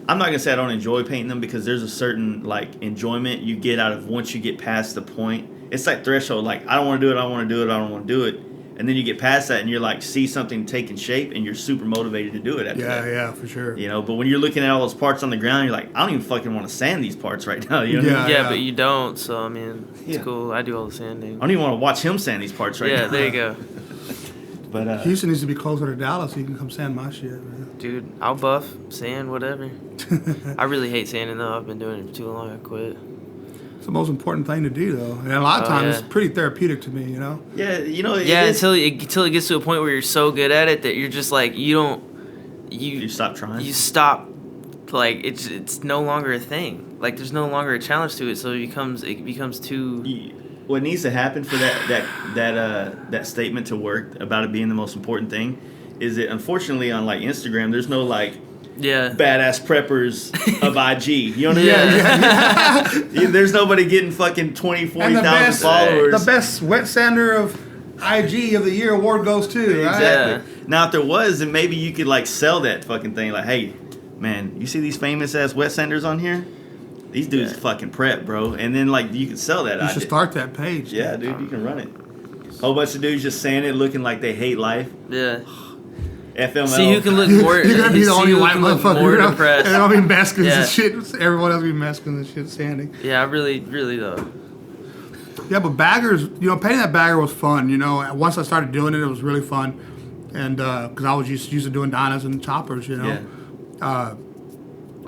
I'm not gonna say I don't enjoy painting them because there's a certain, like, enjoyment you get out of once you get past the point. It's like threshold, like, I don't want to do it, I don't want to do it, I don't want to do it, and then you get past that and you're like, see something taking shape and you're super motivated to do it after that. Yeah, for sure. You know, but when you're looking at all those parts on the ground, you're like, I don't even fucking want to sand these parts right now. You know what I mean? Yeah, but you don't. So I mean, it's cool. I do all the sanding. I don't even want to watch him sand these parts right now. Yeah, there you go. But Houston needs to be closer to Dallas so you can come sand my shit, man. Dude, I'll buff, sand, whatever. I really hate sanding though. I've been doing it for too long. I quit. It's the most important thing to do, though. And a lot of times it's pretty therapeutic to me, you know? Yeah, you know. Until it gets to a point where you're so good at it that you're just like, you stop trying. You stop, like, it's no longer a thing. Like, there's no longer a challenge to it, so it becomes too... What needs to happen for that statement to work about it being the most important thing is that, unfortunately, on, like, Instagram, there's no, like, badass preppers of IG. You know what I mean? Yeah. There's nobody getting fucking 20, 40,000 followers. The best wet sander of IG of the year award goes to, right? Exactly. Yeah. Now, if there was, then maybe you could, like, sell that fucking thing. Like, hey, man, you see these famous ass wet sanders on here? These dudes fucking prep, bro. And then, like, you can sell that. You should start that page. Yeah, dude, you can run it. Whole bunch of dudes just saying it, looking like they hate life. Yeah. FML. See who can look more. You're gonna be the only white motherfucker. More depressed. And I'll be masking this shit. Everyone else will be masking this shit, sanding. Yeah, I really though. Yeah, but baggers, you know, painting that bagger was fun. You know, once I started doing it, it was really fun, and because I was used to doing Dynas and choppers, you know. Yeah.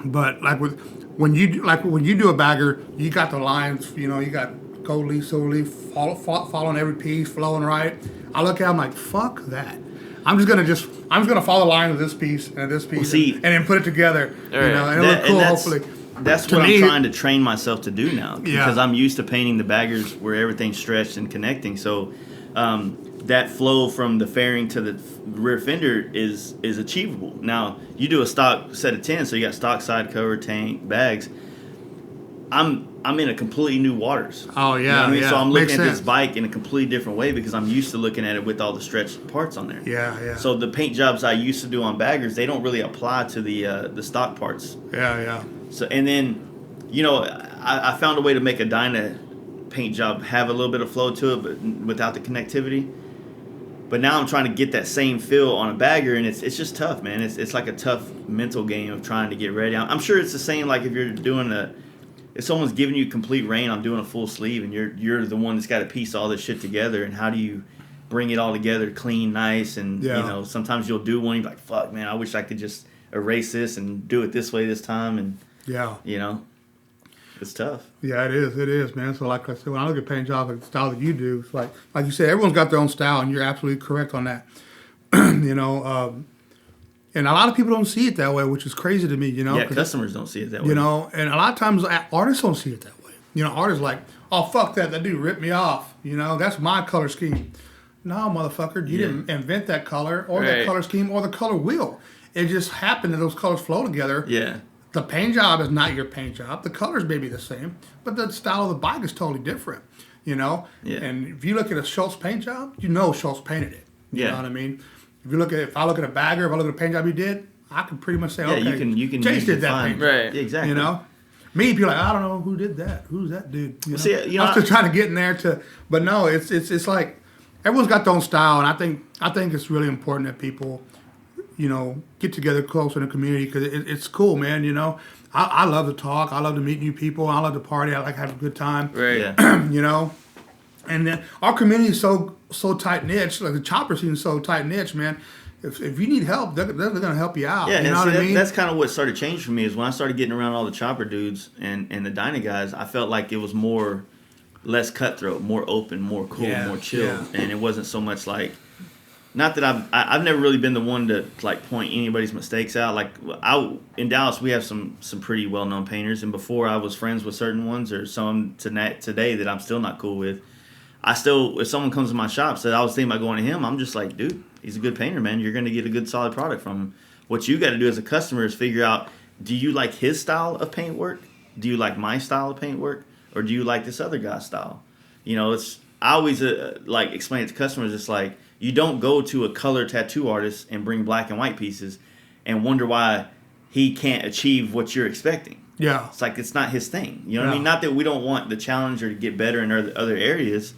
But like when you do a bagger, you got the lines. You know, you got gold leaf, silver leaf, following every piece, flowing right. I look at it, I'm like, fuck that. I'm just gonna follow the line of this piece and this piece, and then put it together. You know, and it'll look cool. Hopefully, that's what I'm trying to train myself to do now because I'm used to painting the baggers where everything's stretched and connecting. So that flow from the fairing to the rear fender is achievable. Now you do a stock set of 10, so you got stock side cover, tank, bags. I'm in a completely new waters. Oh yeah, you know what I mean? yeah. So I'm looking Makes at sense. this bike in a completely different way because I'm used to looking at it with all the stretched parts on there. Yeah. So the paint jobs I used to do on baggers, they don't really apply to the stock parts. Yeah. So and then, you know, I found a way to make a Dyna paint job have a little bit of flow to it, but without the connectivity. But now I'm trying to get that same feel on a bagger, and it's just tough, man. It's like a tough mental game of trying to get ready. I'm sure it's the same like if you're doing if someone's giving you complete rein on doing a full sleeve and you're the one that's got to piece all this shit together, and how do you bring it all together clean, nice, and you know, sometimes you'll do one, you're like, fuck, man, I wish I could just erase this and do it this way this time, and you know, it's tough. Yeah, it is, man. So like I said, when I look at paint jobs like the style that you do, it's like you said, everyone's got their own style, and you're absolutely correct on that. You know, and a lot of people don't see it that way, which is crazy to me, you know. Yeah, customers don't see it that way. You know, and a lot of times artists don't see it that way. You know, artists like, oh, fuck that dude ripped me off. You know, that's my color scheme. No, motherfucker, you didn't invent that color or that Right. color scheme or the color wheel. It just happened that those colors flow together. Yeah. The paint job is not your paint job. The colors may be the same, but the style of the bike is totally different, you know? Yeah. And if you look at a Schultz paint job, you know Schultz painted it. You Yeah. know what I mean? If I look at a bagger, if I look at a paint job he did, I can pretty much say, Yeah, okay, you can Chase use did the that fine- paint. Right. Yeah, exactly. You know? Me, people are like, I don't know who did that. Who's that dude? You know? See, you know, I'm still trying to get in there but no, it's like everyone's got their own style, and I think it's really important that people, you know, get together close in a community because it's cool, man. You know, I love to talk, I love to meet new people, I love to party, I like having a good time. Right. Yeah. You know, and then our community is so tight knit, like the chopper scene is so tight knit, man. If you need help, they're gonna help you out. Yeah, you and know see, what I mean? that's kind of what started changing for me is when I started getting around all the chopper dudes and the Dyna guys, I felt like it was less cutthroat, more open, more cool, Yeah, more chill, yeah. and it wasn't so much like. Not that I've never really been the one to like point anybody's mistakes out. Like in Dallas, we have some pretty well known painters, and before I was friends with certain ones, or some today that I'm still not cool with. If someone comes to my shop said I was thinking about going to him, I'm just like, dude, he's a good painter, man. You're gonna get a good solid product from him. What you got to do as a customer is figure out: do you like his style of paint work? Do you like my style of paint work, or do you like this other guy's style? You know, I always like explain it to customers. It's like you don't go to a color tattoo artist and bring black and white pieces and wonder why he can't achieve what you're expecting. Yeah. It's like it's not his thing. You know what I Yeah. mean? Not that we don't want the challenge or to get better in other areas,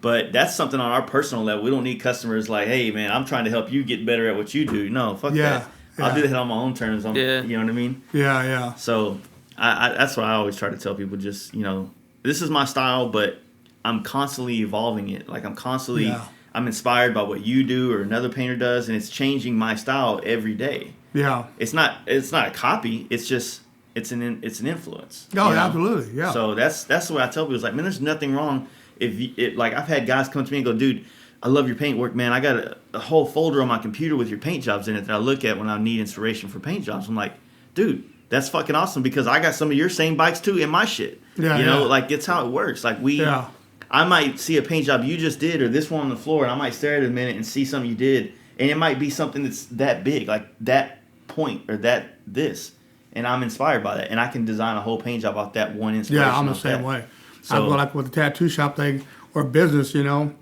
but that's something on our personal level. We don't need customers like, hey, man, I'm trying to help you get better at what you do. No, fuck Yeah, that. I'll yeah. do that on my own terms. Yeah. You know what I mean? Yeah. So that's why I always try to tell people just, you know, this is my style, but I'm constantly evolving it. Like I'm inspired by what you do or another painter does, and it's changing my style every day. Yeah. It's not a copy. It's just it's an influence. Oh, you know? absolutely. Yeah. So that's the way I tell people. It's like, man, there's nothing wrong like I've had guys come to me and go, dude, I love your paint work, man. I got a whole folder on my computer with your paint jobs in it that I look at when I need inspiration for paint jobs. I'm like, dude, that's fucking awesome because I got some of your same bikes too in my shit. Yeah, you know, yeah. like it's how it works. Like Yeah. I might see a paint job you just did or this one on the floor, and I might stare at it a minute and see something you did, and it might be something that's that big, like that point or this, and I'm inspired by that, and I can design a whole paint job off that one inspiration. Yeah, I'm the off same that. way. So- I go like with the tattoo shop thing or business, you know,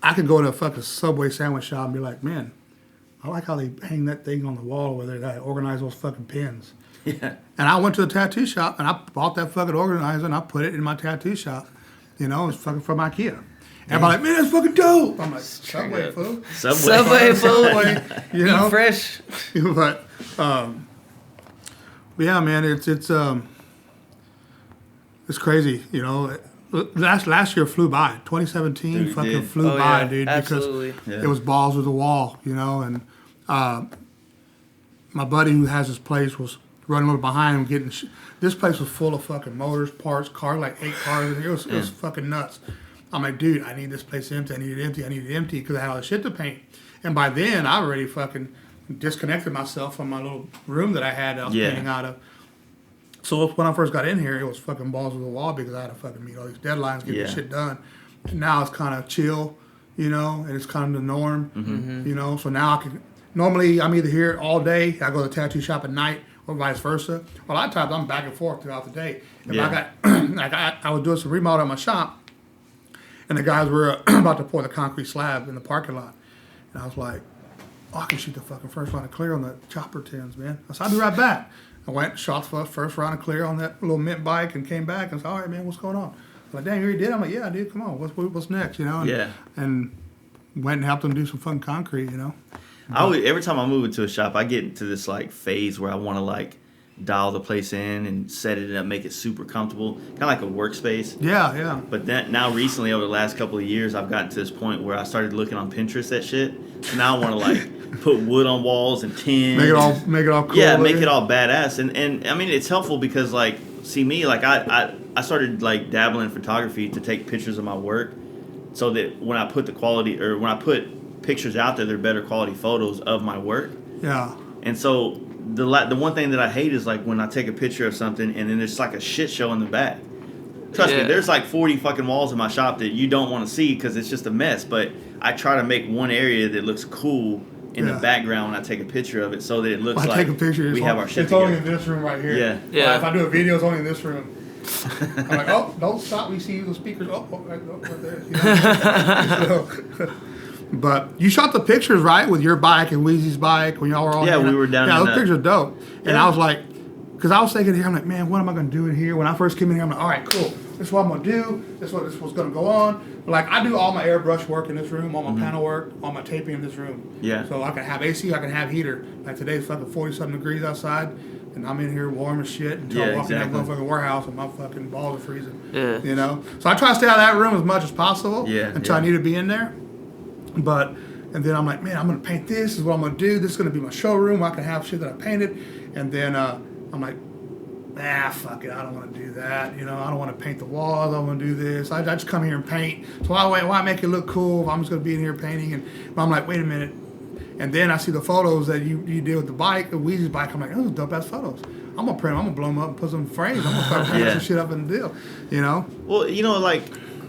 I could go to a fucking Subway sandwich shop and be like, man, I like how they hang that thing on the wall where they organize those fucking pins. Yeah. And I went to a tattoo shop and I bought that fucking organizer and I put it in my tattoo shop. You know, it's fucking from IKEA. And I'm like, man, that's fucking dope. I'm like, Subway, fool. Subway food. Subway, you know. Eat fresh. But yeah, man, it's crazy, you know. Last year flew by. 2017 Dude, it fucking did. flew Oh, by, yeah, dude, absolutely. because Yeah. it was balls to the wall, you know. And my buddy who has his place was running a little behind him, getting. This place was full of fucking motors, parts, cars, like 8 cars, and it was fucking nuts. I'm like, dude, I need this place empty. I need it empty because I had all the shit to paint. And by then, I already fucking disconnected myself from my little room that I had that I was Yeah. painting out of. So when I first got in here, it was fucking balls to the wall because I had to fucking meet all these deadlines, get this Yeah. shit done. And now it's kind of chill, you know, and it's kind of the norm, you know. So now I can. Normally, I'm either here all day. I go to the tattoo shop at night, or vice versa. A lot of times, I'm back and forth throughout the day. If Yeah. I was doing some remodel at my shop, and the guys were about to pour the concrete slab in the parking lot, and I was like, "Oh, I can shoot the fucking first round of clear on the chopper tins, man." I said, "I'll be right back." I went, shot the first round of clear on that little mint bike, and came back and said, "All right, man, what's going on?" I'm like, "Damn, you already did?" I'm like, "Yeah, dude, come on, what's next?" You know? And, Yeah. And went and helped them do some fucking concrete, you know? Every time I move into a shop, I get into this like phase where I want to like dial the place in and set it up, make it super comfortable, kind of like a workspace. Yeah. But then now recently, over the last couple of years, I've gotten to this point where I started looking on Pinterest at shit. So now I want to like put wood on walls and tin. Make it all cool. Yeah, make looking. it all badass. And I mean, it's helpful because like, see me, like I started like dabbling in photography to take pictures of my work so that when I put when I put pictures out there, they're better quality photos of my work. Yeah. And so the one thing that I hate is like when I take a picture of something and then there's like a shit show in the back. Trust me, there's like 40 fucking walls in my shop that you don't want to see because it's just a mess. But I try to make one area that looks cool in the background when I take a picture of it, so that it looks when like I take a picture, we have our shit It's together. only in this room right here. Yeah. If I do a video, it's only in this room. I'm like, oh, don't stop. We see the speakers. Right there. You know? But you shot the pictures, right, with your bike and Weezy's bike when y'all were all we were down. Yeah, in those pictures are dope. And I was like, because I was thinking here, I'm like, man, what am I going to do in here? When I first came in here, I'm like, all right, cool. This is what I'm going to do. This is what's going to go on. But like, I do all my airbrush work in this room, all my panel work, all my taping in this room. Yeah. So I can have AC, I can have heater. Like today's fucking 40-something degrees outside, and I'm in here warm as shit until I walk in that motherfucking warehouse and my fucking balls are freezing. Yeah. You know? So I try to stay out of that room as much as possible until I need to be in there. But, and then I'm like, man, I'm going to paint this. This is what I'm going to do. This is going to be my showroom. I can have shit that I painted. And then I'm like, fuck it. I don't want to do that. You know, I don't want to paint the walls. I don't want to do this. I just come here and paint. So why make it look cool if I'm just going to be in here painting? But I'm like, wait a minute. And then I see the photos that you did with the bike, the Weezy's bike. I'm like, those are dope-ass photos. I'm going to print them. I'm going to blow them up and put some frames. I'm going to start painting some shit up in the deal. You know? Well, you know, like,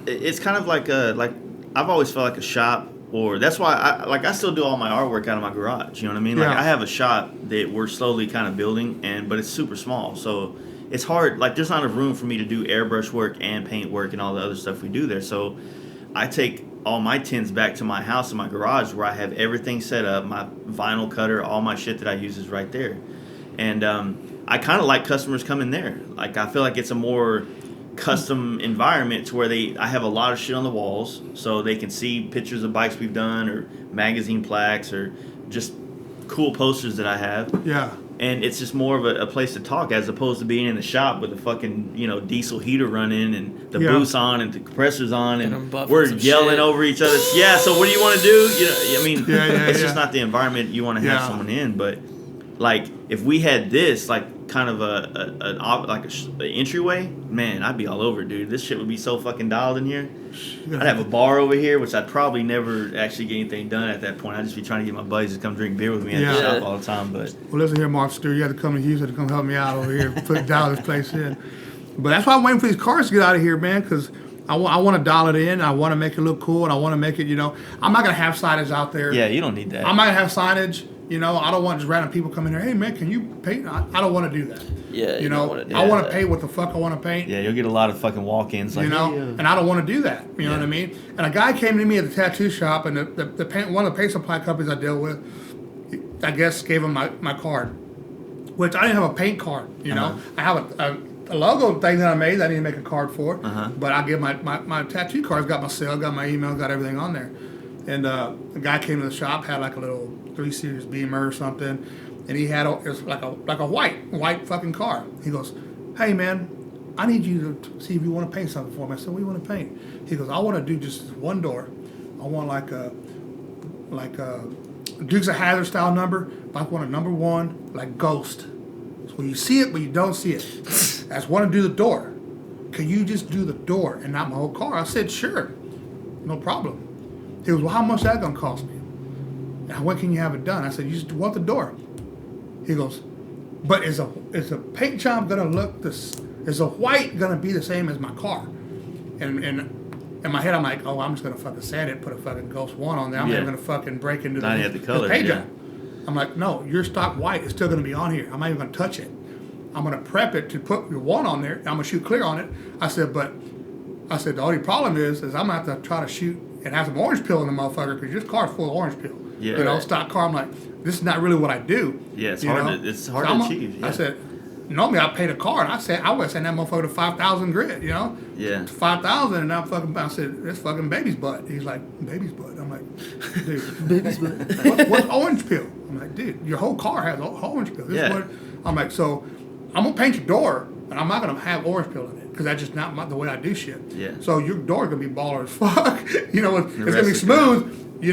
it's kind of like I've always felt like a shop. Or that's why I still do all my artwork out of my garage. You know what I mean? Like I have a shop that we're slowly kind of building, but it's super small, so it's hard. Like there's not enough room for me to do airbrush work and paint work and all the other stuff we do there. So I take all my tins back to my house in my garage where I have everything set up. My vinyl cutter, all my shit that I use is right there, and I kind of like customers coming there. Like I feel like it's a more custom environment to where I have a lot of shit on the walls so they can see pictures of bikes we've done or magazine plaques or just cool posters that I have. Yeah. And it's just more of a place to talk as opposed to being in the shop with the fucking, diesel heater running and the boost on and the compressors on and we're yelling over each other. Yeah, so what do you want to do? It's just not the environment you want to have someone in. But like if we had this, like kind of an entryway, man, I'd be all over it, dude. This shit would be so fucking dialed in here. I'd have a bar over here, which I'd probably never actually get anything done at that point. I'd just be trying to get my buddies to come drink beer with me at the shop all the time. But well, listen here, Mark Stewart, you had to come to Houston to come help me out over here, dial this place in. But that's why I'm waiting for these cars to get out of here, man, because I want to dial it in. I want to make it look cool, and I want to make it, I'm not going to have signage out there. Yeah, you don't need that. I'm not going to have signage. I don't want just random people coming here. Hey, man, can you paint? I don't want to do that. Yeah, I want to paint what the fuck I want to paint. Yeah, you'll get a lot of fucking walk-ins. Like, and I don't want to do that. You know what I mean? And a guy came to me at the tattoo shop, and the paint, one of the paint supply companies I deal with, I guess, gave him my card, which I didn't have a paint card. I have a logo thing that I made that I need to make a card for, but I give my tattoo cards, got my cell, got my email, got everything on there. And the guy came to the shop, had like a little 3 Series Beamer or something, and he had it was like a white fucking car. He goes, hey man, I need you to see if you want to paint something for me. I said, what do you want to paint? He goes, I want to do just one door. I want like a Dukes of Hazzard style number, but I want a number 1 like Ghost. So you see it, but you don't see it. I just want to do the door. Can you just do the door and not my whole car? I said, sure, no problem. He goes, well, how much is that going to cost me? And when can you have it done? I said, you just want the door. He goes, but is a paint job going to look this? Is the white going to be the same as my car? And in my head, I'm like, oh, I'm just going to fucking sand it, put a fucking Ghost 1 on there. I'm not going to fucking break into the color, paint job. I'm like, no, your stock white is still going to be on here. I'm not even going to touch it. I'm going to prep it to put your 1 on there. I'm going to shoot clear on it. I said, the only problem is I'm going to have to try to shoot and have some orange peel in the motherfucker because your car's full of orange peel. Yeah. Stock car. I'm like, this is not really what I do. Yeah, it's hard to achieve. Yeah. I said, normally I paid a car, and I would send that motherfucker to 5,000 grit, Yeah. 5,000, and I said, it's fucking baby's butt. He's like, baby's butt. I'm like, dude, baby's butt. What's orange peel? I'm like, dude, your whole car has orange peel. I'm like, so I'm gonna paint your door, and I'm not gonna have orange peel in it because that's just not the way I do shit. Yeah. So your door's gonna be baller as fuck. It's gonna be smooth.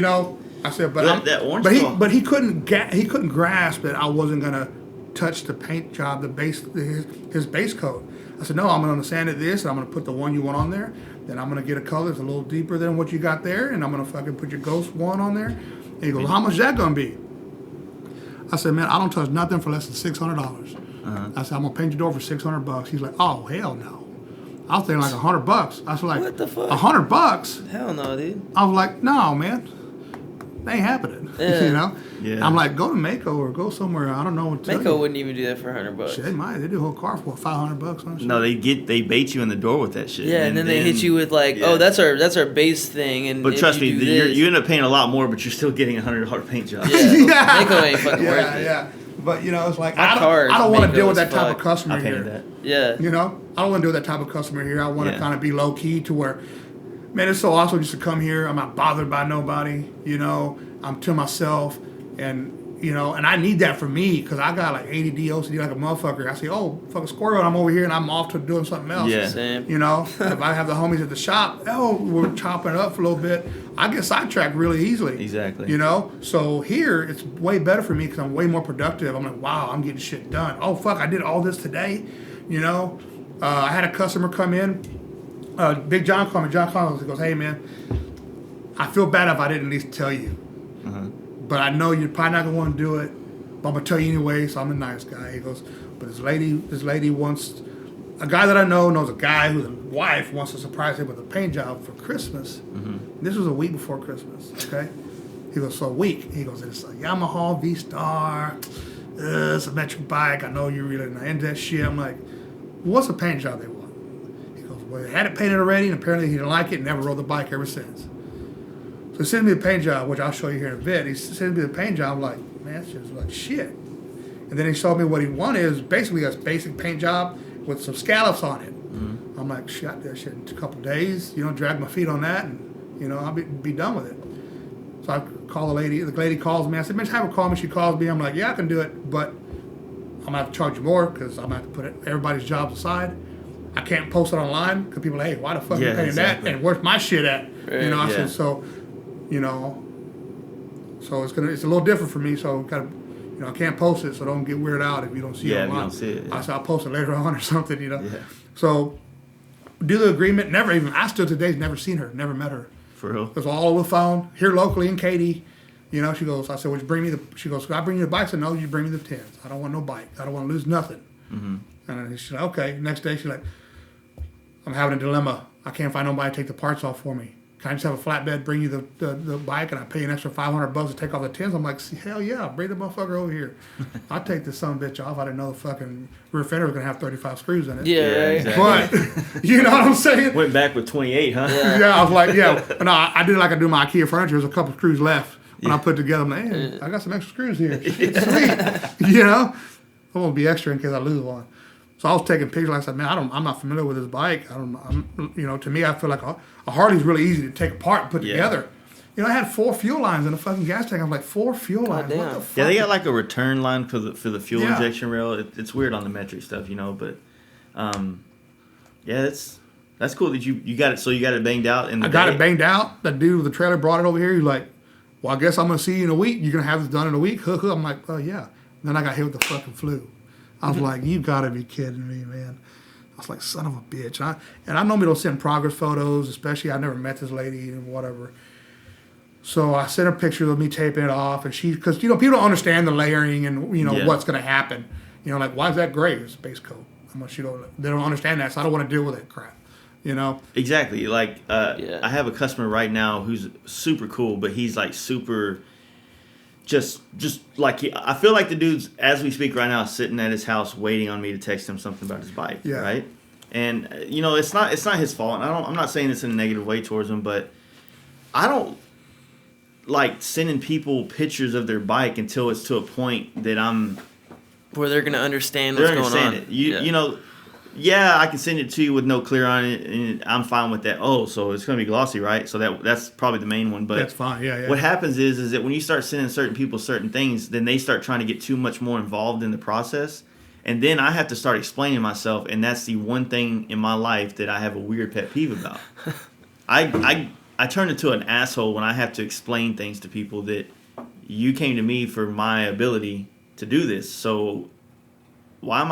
I said, but he couldn't grasp that I wasn't gonna touch the paint job, his base coat. I said, no, I'm gonna sand it this, and I'm gonna put the 1 you want on there. Then I'm gonna get a color that's a little deeper than what you got there, and I'm gonna fucking put your Ghost 1 on there. And he goes, how much is that gonna be? I said, man, I don't touch nothing for less than $600. I said, I'm gonna paint your door for $600. He's like, oh hell no. I was thinking like $100. I was like, What the fuck? $100? Hell no, dude. I was like, no, man. That ain't happening. Yeah. You know? Yeah. I'm like, go to Mako or go somewhere. I don't know what to tell Mako you. wouldn't even do that for $100. Shit, they might. They do a whole car for $500 on shit. No, they bait you in the door with that shit. Yeah, and then they hit you with like, yeah. oh, that's our base thing, and But if trust me, you do this, you end up paying a lot more, but you're still getting a $100 paint job. yeah, Yeah. Mako ain't fucking Yeah, worth it. yeah. But, you know, it's like, My I car don't is want to Mako deal with as that type fuck. of customer I here. painted that. Yeah, You know, I don't want to deal with that type of customer here. I want to Yeah. kind of be low key to where, man, it's so awesome just to come here. I'm not bothered by nobody. You know, I'm to myself, and you know, and I need that for me because I got like ADD, OCD like a motherfucker. I say, oh, fucking squirrel, and I'm over here and I'm off to doing something else. Yeah. same. You know, if I have the homies at the shop, oh, we're chopping it up for a little bit. I get sidetracked really easily. Exactly. You know, so here it's way better for me because I'm way more productive. I'm like, wow, I'm getting shit done. Oh fuck, I did all this today. You know, I had a customer come in. Big John called me. John Collins. He goes, hey man, I feel bad if I didn't at least tell you, but I know you're probably not gonna want to do it. But I'm gonna tell you anyway. So I'm a nice guy. He goes, but this lady wants. A guy that I know knows a guy whose wife wants to surprise him with a paint job for Christmas. This was a week before Christmas, okay? He goes, so a week. He goes, it's a Yamaha V-Star. It's a metric bike. I know you're really not into that shit. I'm like, what's the paint job they want? He goes, well, they had it painted already, and apparently he didn't like it and never rode the bike ever since. So he sends me the paint job, which I'll show you here in a bit. He sends me the paint job. I'm like, man, that's just like shit. And then he showed me what he wanted. Is basically a basic paint job with some scallops on it. I'm like, shit, I did that shit in a couple days. You know, drag my feet on that, and you know, I'll be done with it. So I call the lady. The lady calls me. I said, "Bitch, have her call me." She calls me. I'm like, "Yeah, I can do it, but I'm gonna have to charge you more because I'm gonna have to put everybody's jobs aside. I can't post it online because people are like, hey, why the fuck are you paying exactly. that? And where's my shit at?" You know, I Yeah. said, so, you know, so it's a little different for me. So kind of, you know, I can't post it, so don't get weirded out if you don't see it Yeah, if online. you don't see it, yeah. I said I'll post it later on or something. You know, Yeah. so do the agreement. I still today's never seen her, never met her. For real. It was all over the phone here locally in Katy. You know, she goes, I said, would you bring me she goes, can I bring you the bike? I said, no, you bring me the 10s. I don't want no bike. I don't want to lose nothing. And then she's like, okay. Next day, she's like, I'm having a dilemma. I can't find nobody to take the parts off for me. Can I just have a flatbed, bring you the bike, and I pay an extra $500 to take off the 10s? I'm like, hell yeah, bring the motherfucker over here. I'll take this son of a bitch off. I didn't know the fucking rear fender was going to have 35 screws in it. Yeah, right. exactly. But, you know what I'm saying? Went back with 28, huh? Yeah, I was like, yeah. No, I did like I do my IKEA furniture. There's a couple screws left. When I put it together, I'm like, hey, I got some extra screws here. Sweet. You know? I won't be extra in case I lose one. So I was taking pictures. Like I said, man, I'm not familiar with this bike. You know, to me, I feel like a Harley's really easy to take apart and put together. You know, I had 4 fuel lines in a fucking gas tank. I was like, 4 fuel lines? What damn. the fuck? Yeah, they got like a return line for the fuel Yeah. injection rail. It's weird on the metric stuff, you know, but yeah, that's cool that you got it. So you got it banged out in the I got day? it banged out. That dude with the trailer brought it over here. He's like, well, I guess I'm going to see you in a week. You're going to have this done in a week? I'm like, oh, yeah. And then I got hit with the fucking flu. I was like, you got to be kidding me, man. I was like, son of a bitch. And I normally don't send progress photos, especially I never met this lady and whatever. So I sent her pictures of me taping it off. And because, you know, people don't understand the layering and, you know, what's going to happen. You know, like, why is that gray? It's a base coat. They don't understand that, so I don't want to deal with that crap. You know? Exactly. Like, Yeah. I have a customer right now who's super cool, but he's like super, just like I feel like the dude's, as we speak right now, sitting at his house waiting on me to text him something about his bike. Yeah. Right. And you know, it's not his fault. And I'm not saying this in a negative way towards him, but I don't like sending people pictures of their bike until it's to a point that Where they're gonna understand they're what's going on. understand it. You know. Yeah, I can send it to you with no clear on it, and I'm fine with that. Oh, so it's going to be glossy, right? So that's probably the main one. But That's fine, yeah. What happens is that when you start sending certain people certain things, then they start trying to get too much more involved in the process, and then I have to start explaining myself, and that's the one thing in my life that I have a weird pet peeve about. I turn into an asshole when I have to explain things to people that you came to me for my ability to do this, so why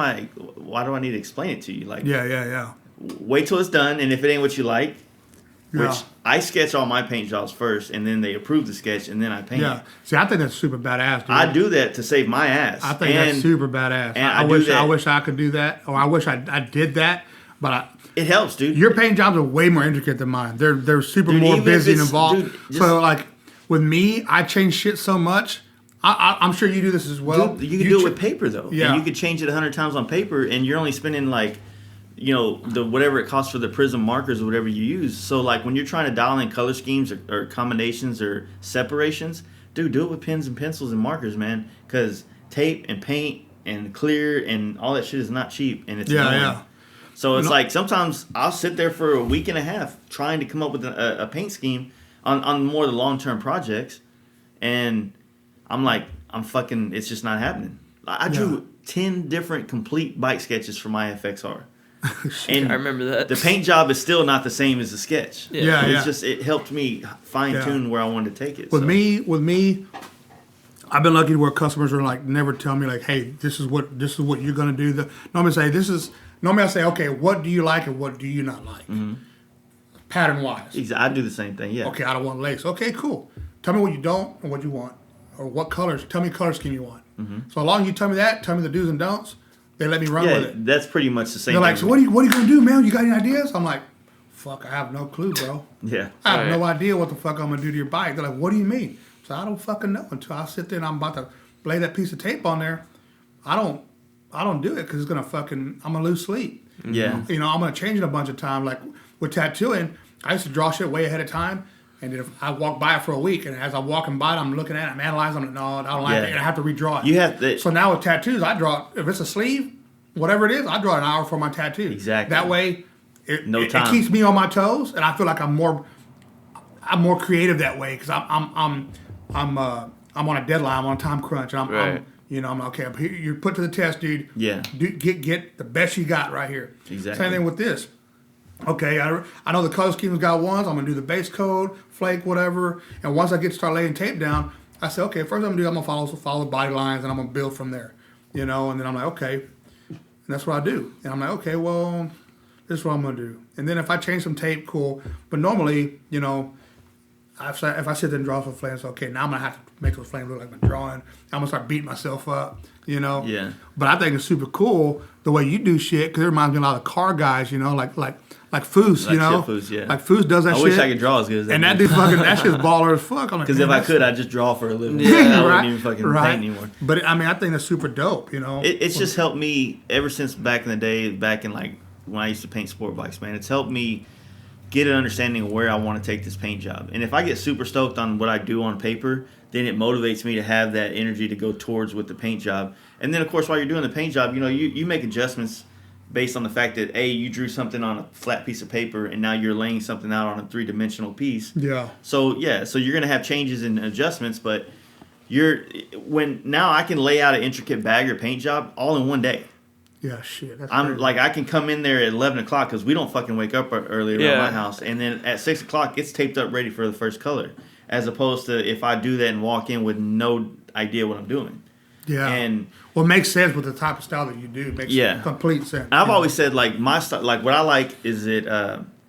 do I need to explain it to you? Like, Yeah. wait till it's done, and if it ain't what you like, Yeah. which I sketch all my paint jobs first, and then they approve the sketch, and then I paint Yeah. it. See, I think that's super badass, dude. I do that to save my ass. I think that's super badass. and I I do wish that- I wish I could do that, or I wish I did that. But It helps, dude. Your paint jobs are way more intricate than mine. They're super Dude, more even if busy and it's- involved. dude, So like with me, I change shit so much. I'm sure you do this as well. Dude, you can do it with paper though. Yeah. And you could change it 100 times on paper, and you're only spending like, the whatever it costs for the prism markers or whatever you use. So like when you're trying to dial in color schemes or combinations or separations, dude, do it with pens and pencils and markers, man. Because tape and paint and clear and all that shit is not cheap, and it's annoying. Yeah. So it's like sometimes I'll sit there for a week and a half trying to come up with a paint scheme on more of the long term projects, and I'm like, it's just not happening. I drew 10 different complete bike sketches for my FXR. And I remember that. The paint job is still not the same as the sketch. Yeah. It's just, it helped me fine tune where I wanted to take it. With me, I've been lucky where customers are like never tell me like, hey, this is what you're gonna do. Normally I say, okay, what do you like and what do you not like, pattern wise. I do the same thing. Yeah. Okay, I don't want lace. Okay, cool. Tell me what you don't and what you want, or what colors. Tell me color scheme you want. So as long as you tell me that, tell me the do's and don'ts. They let me run with it. That's pretty much the same. They're like, so what are you gonna do, man? You got any ideas? I'm like, fuck, I have no clue, bro. Yeah. I have no idea what the fuck I'm gonna do to your bike. They're like, what do you mean? So I don't fucking know until I sit there and I'm about to lay that piece of tape on there. I don't do it because it's gonna I'm gonna lose sleep. Yeah. I'm gonna change it a bunch of times. Like with tattooing, I used to draw shit way ahead of time. And if I walk by it for a week, and as I'm walking by it, I'm looking at it, I'm analyzing, I'm like, no, I don't like it, and I have to redraw it. You have to. So now with tattoos, I draw, if it's a sleeve, whatever it is, I draw an hour for my tattoo. Exactly. That way, it time. keeps me on my toes, and I feel like I'm more creative that way because I'm on a deadline, I'm on a time crunch, and I'm okay. I'm here, you're put to the test, dude. Yeah. Get the best you got right here. Exactly. Same thing with this. Okay, I know the color scheme's got ones. I'm gonna do the base coat, flake, whatever. And once I start laying tape down, I say, okay, first I'm gonna follow the body lines, and I'm gonna build from there. And then I'm like, okay, and that's what I do. And I'm like, okay, well, this is what I'm gonna do. And then if I change some tape, cool. But normally, if I sit there and draw some flames, okay, now I'm gonna have to make those flames look like I'm drawing. I'm gonna start beating myself up, Yeah. But I think it's super cool the way you do shit because it reminds me a lot of car guys, like Foose, Like shit Foose, yeah. Like Foose does that shit. I wish I could draw as good as that. And that dude that shit's baller as fuck. Because if I could, I'd just draw for a living. Yeah, I right, wouldn't even fucking paint anymore. But I think that's super dope, It's just helped me ever since back in the day, back in like when I used to paint sport bikes, man. It's helped me get an understanding of where I want to take this paint job. And if I get super stoked on what I do on paper, then it motivates me to have that energy to go towards with the paint job. And then, of course, while you're doing the paint job, you make adjustments based on the fact that, A, you drew something on a flat piece of paper, and now you're laying something out on a three-dimensional piece. Yeah. So you're going to have changes and adjustments, but now I can lay out an intricate bag or paint job all in one day. Yeah, shit. That's I'm crazy. like, I can come in there at 11 o'clock because we don't fucking wake up early around my house. And then at 6 o'clock, it's taped up ready for the first color. As opposed to if I do that and walk in with no idea what I'm doing. Yeah. And it makes sense with the type of style that you do. It makes complete sense. I've always said, like, my style, like, what I like is it.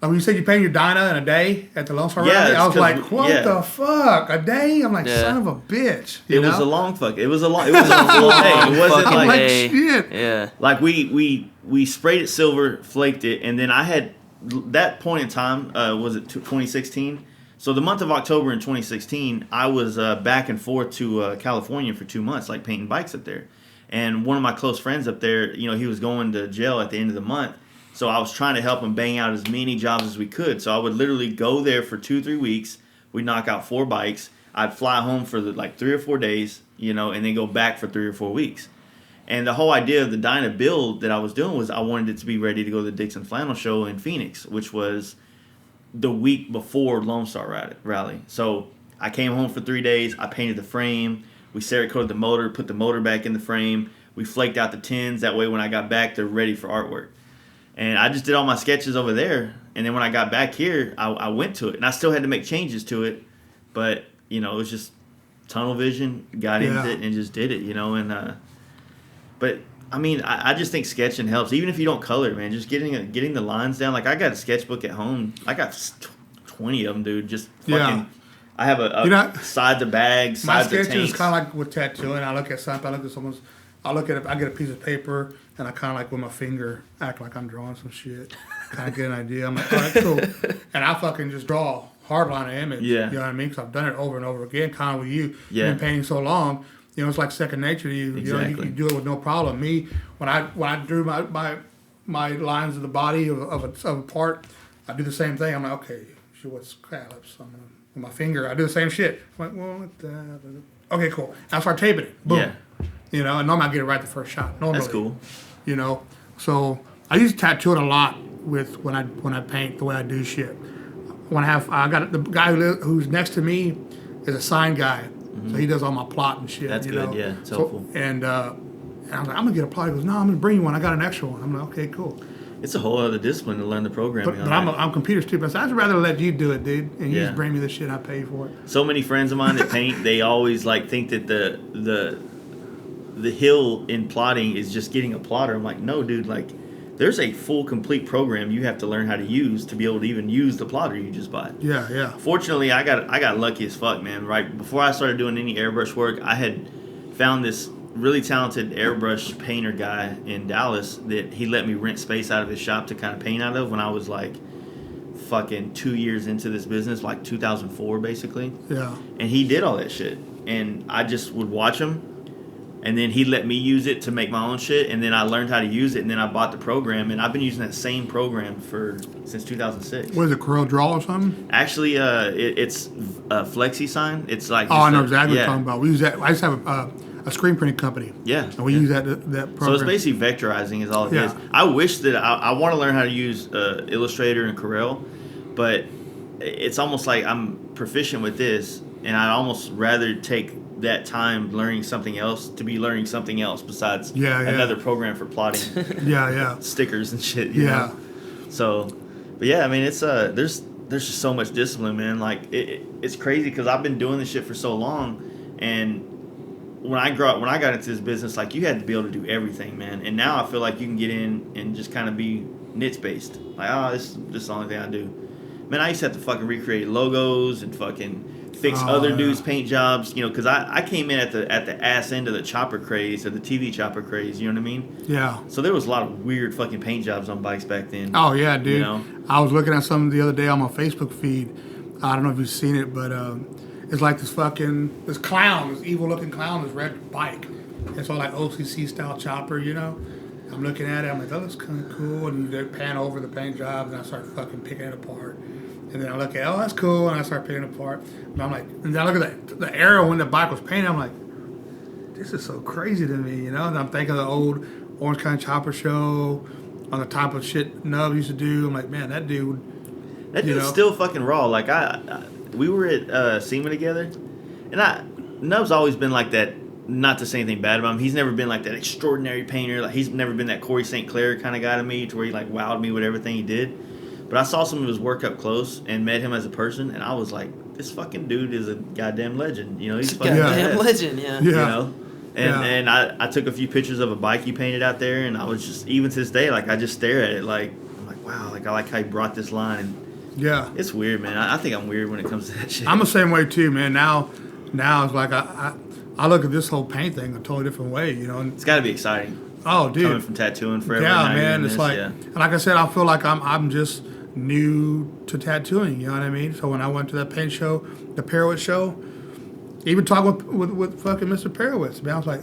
Like when you said you painted your Dyna in a day at the Lone Star Yeah, Rally, I was like, what yeah. the fuck? A day? I'm like, son of a bitch. It was a long fuck. It was a full day. It wasn't fucking like day. shit. Yeah. Like we sprayed it silver, flaked it, and then I had that point in time. Was it 2016? So the month of October in 2016, I was back and forth to California for 2 months, like painting bikes up there. And one of my close friends up there, he was going to jail at the end of the month. So I was trying to help him bang out as many jobs as we could. So I would literally go there for 2-3 weeks. We'd knock out 4 bikes. I'd fly home for like 3 or 4 days, and then go back for 3 or 4 weeks. And the whole idea of the Dyna build that I was doing was I wanted it to be ready to go to the Dixon Flannel Show in Phoenix, which was the week before Lone Star Rally. So I came home for 3 days. I painted the frame. We Cerakoted the motor, put the motor back in the frame. We flaked out the tins. That way when I got back, they're ready for artwork. And I just did all my sketches over there. And then when I got back here, I went to it. And I still had to make changes to it. But, it was just tunnel vision. Got into it and just did it, But, I just think sketching helps. Even if you don't color, man. Just getting the lines down. Like, I got a sketchbook at home. I got 20 of them, dude. Just fucking... Yeah. I have a sides of bags, My sides of sketching is tanks. kind of like with tattooing. I look at something. I look at someone's, I look at it, I get a piece of paper, and I kind of like with my finger act like I'm drawing some shit, kind of get an idea. I'm like, all right, cool, and I fucking just draw hardline an image. Yeah. You know what I mean? Because I've done it over and over again, kind of with you. Yeah. You've been painting so long, you know, it's like second nature to you. Exactly. You know, you do it with no problem. Me, when I drew my lines of the body of a part, I do the same thing. I'm like, okay, sure, what's scallops? I'm gonna, with my finger, I do the same shit. I'm like, well, what the... Okay, cool. I start taping it. Boom. Yeah. You know, and normally I get it right the first shot. Normally. That's cool. You know, so I use tattooing a lot with when I paint the way I do shit. I got the guy who's next to me is a sign guy, so he does all my plot and shit. That's you good. know? Yeah, it's helpful. And I'm like, I'm gonna get a plot. He goes, no, I'm gonna bring you one. I got an extra one. I'm like, okay, cool. It's a whole other discipline to learn the programming. But I'm computer stupid. So I'd rather let you do it, dude, and you Yeah. just bring me the shit I pay for it. So many friends of mine that paint, they always like think that the hill in plotting is just getting a plotter. I'm like, no, dude. Like, there's a full, complete program you have to learn how to use to be able to even use the plotter you just bought. Yeah, yeah. Fortunately, I got lucky as fuck, man. Right before I started doing any airbrush work, I had found this really talented airbrush painter guy in Dallas that he let me rent space out of his shop to kind of paint out of when I was like fucking 2 years into this business, like 2004 basically. Yeah. And he did all that shit, and I just would watch him, and then he let me use it to make my own shit, and then I learned how to use it, and then I bought the program, and I've been using that same program since 2006. What is it, Corel Draw or something? Actually, it's Flexi Sign. It's like Oh, I know exactly what yeah. you're talking about. We use that. I just have a screen printing company. Yeah, And we use that program. So it's basically vectorizing is all it Yeah. is. I wish that I want to learn how to use Illustrator and Corel, but it's almost like I'm proficient with this, and I'd almost rather take that time learning something else to be learning something else besides another program for plotting yeah. stickers and shit. You know? So, but yeah, I mean, it's there's just so much discipline, man. Like it's crazy because I've been doing this shit for so long, and when I got into this business, like, you had to be able to do everything, man. And now I feel like you can get in and just kind of be niche based. Like, oh, this is the only thing I do. Man, I used to have to fucking recreate logos and fucking fix other dudes' paint jobs, you know, because I came in at the ass end of the chopper craze, or the TV chopper craze, you know what I mean? Yeah. So there was a lot of weird fucking paint jobs on bikes back then. Oh, yeah, dude. You know? I was looking at something the other day on my Facebook feed. I don't know if you've seen it, but it's like this clown, this evil-looking clown, this red bike. It's all like OCC-style chopper, you know? I'm looking at it, I'm like, that looks kind of cool, and they pan over the paint jobs, and I start fucking picking it apart. And then I look at, oh, that's cool, and I start picking it apart. And I'm like, and then I look at the arrow when the bike was painted, I'm like, this is so crazy to me, you know? And I'm thinking of the old Orange County Chopper Show, on the type of shit Nub used to do. I'm like, man, that dude. That dude's still fucking raw. Like, we were at SEMA together, and Nub's always been like that. Not to say anything bad about him, he's never been like that extraordinary painter. Like, he's never been that Corey St. Clair kind of guy to me, to where he like wowed me with everything he did. But I saw some of his work up close and met him as a person, and I was like, this fucking dude is a goddamn legend. You know, he's a fucking goddamn legend, yeah. You know? And I took a few pictures of a bike he painted out there, and I was just, even to this day, like, I just stare at it like, I'm like, wow, like, I like how he brought this line. And yeah. It's weird, man. I think I'm weird when it comes to that shit. I'm the same way too, man. Now it's like I look at this whole paint thing a totally different way, you know. And, it's got to be exciting. Oh, dude. Coming from tattooing forever. Yeah, now man. It's like, yeah. and like I said, I feel like I'm just new to tattooing. You know what I mean? So when I went to that paint show, the Perowitz show, even talking with fucking Mr. Perowitz, man, I was like,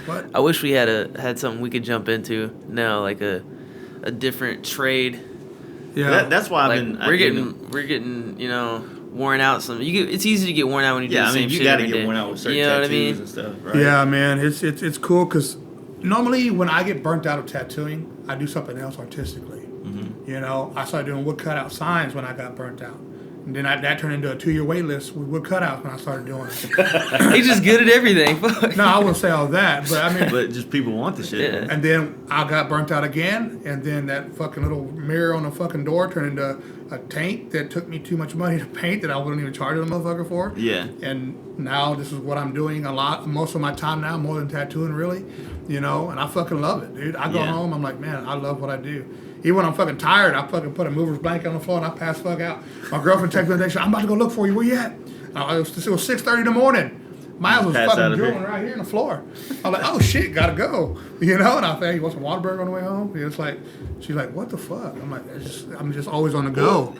what? I wish we had something we could jump into now, like a different trade. Yeah, that's why like, I've been. We're getting you know, worn out. It's easy to get worn out when you do the same shit. You got to every get day. worn out with certain you know tattoos what I mean? and stuff, right? Yeah, man, it's cool because normally when I get burnt out of tattooing, I do something else artistically. Mm-hmm. You know, I started doing wood cutout signs when I got burnt out. And then that turned into a 2-year wait list with wood cutouts when I started doing it. He's just good at everything. No, I wouldn't say all that, but I mean... But just people want the shit. Yeah. And then I got burnt out again, and then that fucking little mirror on the fucking door turned into a taint that took me too much money to paint that I wouldn't even charge the motherfucker for. Yeah. And now this is what I'm doing a lot, most of my time now, more than tattooing really, you know, and I fucking love it, dude. I go home, I'm like, man, I love what I do. Even when I'm fucking tired, I fucking put a mover's blanket on the floor and I pass fuck out. My girlfriend texts me the next day, I'm about to go look for you. Where you at? It was 6:30 in the morning. Mine was Pass out fucking of drilling here. right here on the floor. I'm like, oh shit, gotta go. And I think, you want some Whataburger on the way home? And it's like, she's like, what the fuck? I'm like, I'm just always on the go.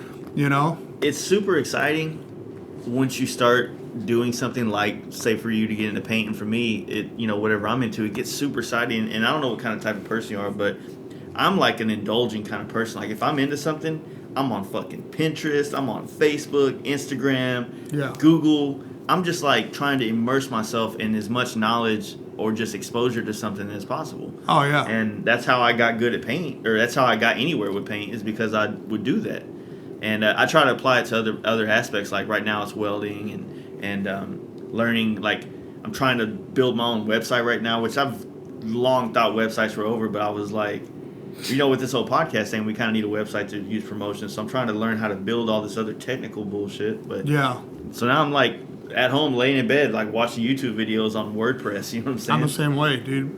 It's super exciting once you start doing something like, say, for you to get into paint, and for me, whatever I'm into, it gets super exciting. And I don't know what kind of type of person you are, but I'm like an indulging kind of person. Like, if I'm into something, I'm on fucking Pinterest, I'm on Facebook, Instagram, Google. I'm just like trying to immerse myself in as much knowledge or just exposure to something as possible. Oh yeah. And that's how I got good at paint, or that's how I got anywhere with paint, is because I would do that. And I try to apply it to other aspects. Like right now, it's welding and learning. Like, I'm trying to build my own website right now, which I've long thought websites were over, but I was like, with this whole podcast thing, we kind of need a website to use promotion. So I'm trying to learn how to build all this other technical bullshit. But yeah. So now I'm like at home, laying in bed, like watching YouTube videos on WordPress. You know what I'm saying? I'm the same way, dude.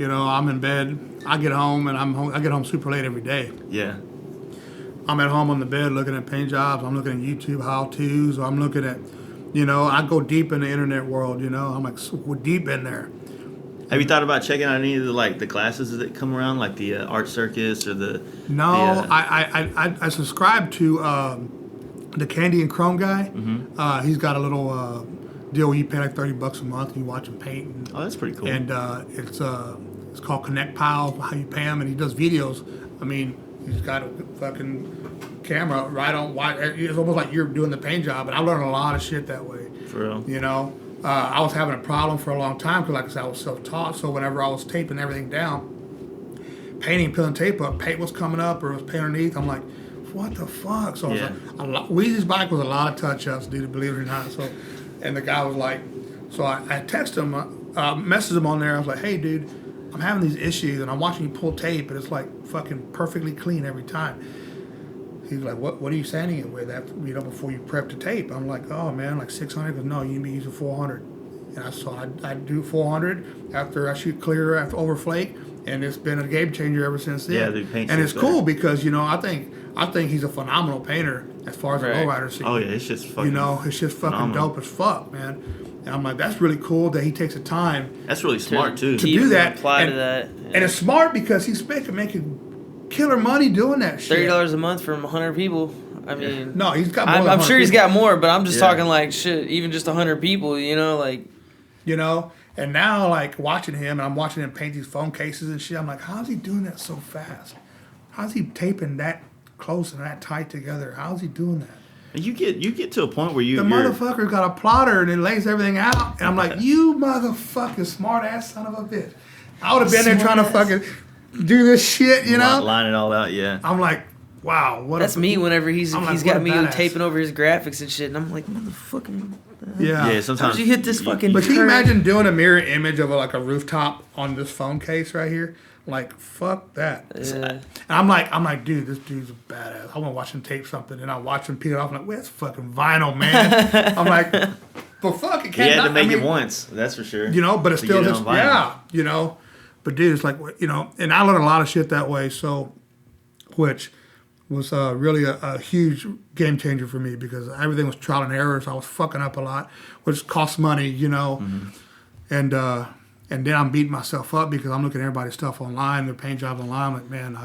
I'm in bed. I get home and I get home super late every day. Yeah. I'm at home on the bed looking at paint jobs. I'm looking at YouTube how-tos. I'm looking at, I go deep in the internet world. I'm like super deep in there. Have you thought about checking out any of the classes that come around, like the Art Circus or the? No, I subscribe to the Candy and Chrome guy. Mm-hmm. He's got a little deal where you pay like $30 a month and you watch him paint. And, oh, that's pretty cool. And it's called Connect Pile. How you pay him, and he does videos. I mean, he's got a fucking camera right on. It's almost like you're doing the paint job, and I learned a lot of shit that way. For real. I was having a problem for a long time because, like I said, I was self-taught. So whenever I was taping everything down, painting, peeling tape up, paint was coming up or it was paint underneath, I'm like, what the fuck? So Weezy's bike was a lot of touch-ups, dude, believe it or not. So, and the guy was like, so I texted him, messaged him on there. I was like, hey, dude, I'm having these issues and I'm watching you pull tape and it's like fucking perfectly clean every time. He's like, what are you sanding it with after, before you prep the tape? I'm like, oh man, like 600. He goes, no, you need to be using 400. And I do 400 after I shoot clear after over flake, and it's been a game changer ever since then. Yeah, the paint. And it's cool because I think he's a phenomenal painter as far as the lowrider scene. Oh yeah, it's just fucking. It's just fucking phenomenal. Dope as fuck, man. And I'm like, that's really cool that he takes the time. That's really smart too. To do that. Apply to that. Yeah. And it's smart because he's making killer money doing that shit. $30 a month from 100 people. I mean, no, he's got more. I'm sure he's got more, but I'm just talking like shit. Even just 100 people, like. And now like watching him, and I'm watching him paint these phone cases and shit. I'm like, how's he doing that so fast? How's he taping that close and that tight together? How's he doing that? And you get to a point where you're motherfucker got a plotter and it lays everything out, and I'm like, you motherfucking smart ass son of a bitch. I would have been there trying to fucking do this shit, line it all out. Yeah. I'm like, wow, what? That's me. Whenever he's got me badass. taping over his graphics and shit, and I'm like, motherfucking. Yeah. Yeah. Sometimes you hit this fucking. But can you imagine doing a mirror image of a rooftop on this phone case right here? Like, fuck that. Yeah. And I'm like, dude, this dude's a badass. I want to watch him tape something, and I watch him peel it off. I'm like, well, that's fucking vinyl, man. I'm like, but fuck, it can't. You had to make it once, that's for sure. But it's still just But dude, it's like, and I learned a lot of shit that way. So, which was really a huge game changer for me because everything was trial and error. So I was fucking up a lot, which cost money, Mm-hmm. And then I'm beating myself up because I'm looking at everybody's stuff online, their paint jobs online. I'm like, man.